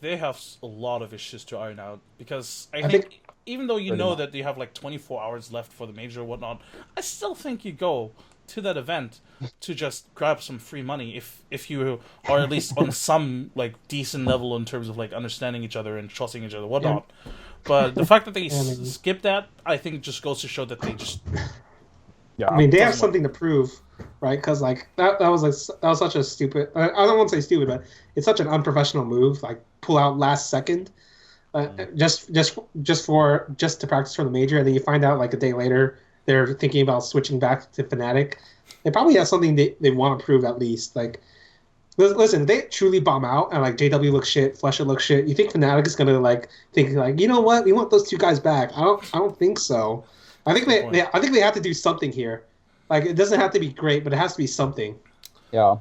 they have a lot of issues to iron out, because I think even though you know that you have like 24 hours left for the major or whatnot, I still think you go to that event to just grab some free money if you are at least on some like decent level in terms of like understanding each other and trusting each other, whatnot. But the fact that they skip that, I think, just goes to show that they just. Yeah, I mean, they have something to prove, right? Because like that was such a stupid. I don't want to say stupid, but it's such an unprofessional move. Like pull out last second, just to practice for the major, and then you find out like a day later they're thinking about switching back to Fnatic. They probably have something they want to prove at least. Like, listen, if they truly bomb out and like JW looks shit, flusha looks shit, you think Fnatic is gonna like think like, you know what, we want those two guys back? I don't think so. I think they have to do something here. Like, it doesn't have to be great, but it has to be something. Yeah.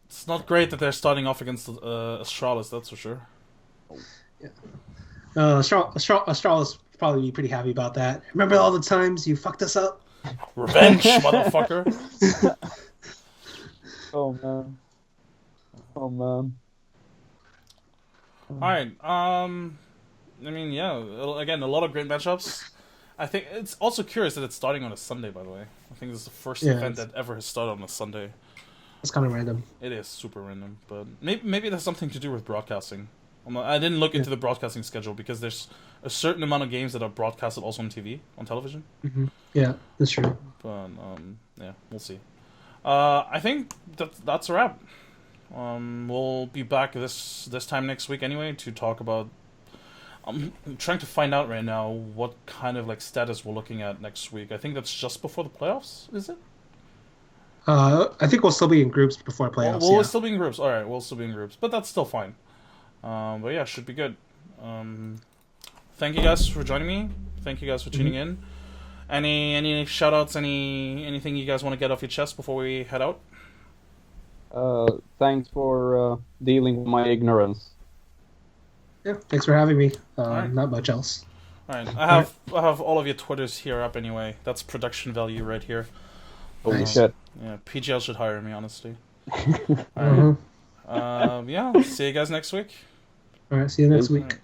It's not great that they're starting off against Astralis, that's for sure. Yeah. Astralis probably be pretty happy about that. Remember all the times you fucked us up? Revenge, motherfucker. Oh man. All right. I mean, yeah. Again, a lot of great matchups. I think it's also curious that it's starting on a Sunday, by the way. I think this is the first event that ever has started on a Sunday. It's kind of random. It is super random, but maybe it has something to do with broadcasting. I didn't look into the broadcasting schedule because there's a certain amount of games that are broadcasted also on TV, on television. Mm-hmm. Yeah, that's true. But yeah, we'll see. I think that's a wrap. We'll be back this time next week anyway to talk about. I'm trying to find out right now what kind of like status we're looking at next week. I think that's just before the playoffs, is it? I think we'll still be in groups before playoffs. We'll still be in groups. All right, we'll still be in groups, but that's still fine. But yeah, should be good. Thank you guys for joining me. Thank you guys for tuning in. Any shout outs, anything you guys want to get off your chest before we head out? Thanks for dealing with my ignorance. Yeah, thanks for having me. Right. Not much else. All right, I have all of your Twitters here up anyway. That's production value right here. Holy shit. Yeah, PGL should hire me, honestly. All right. Yeah, see you guys next week. All right, see you next week.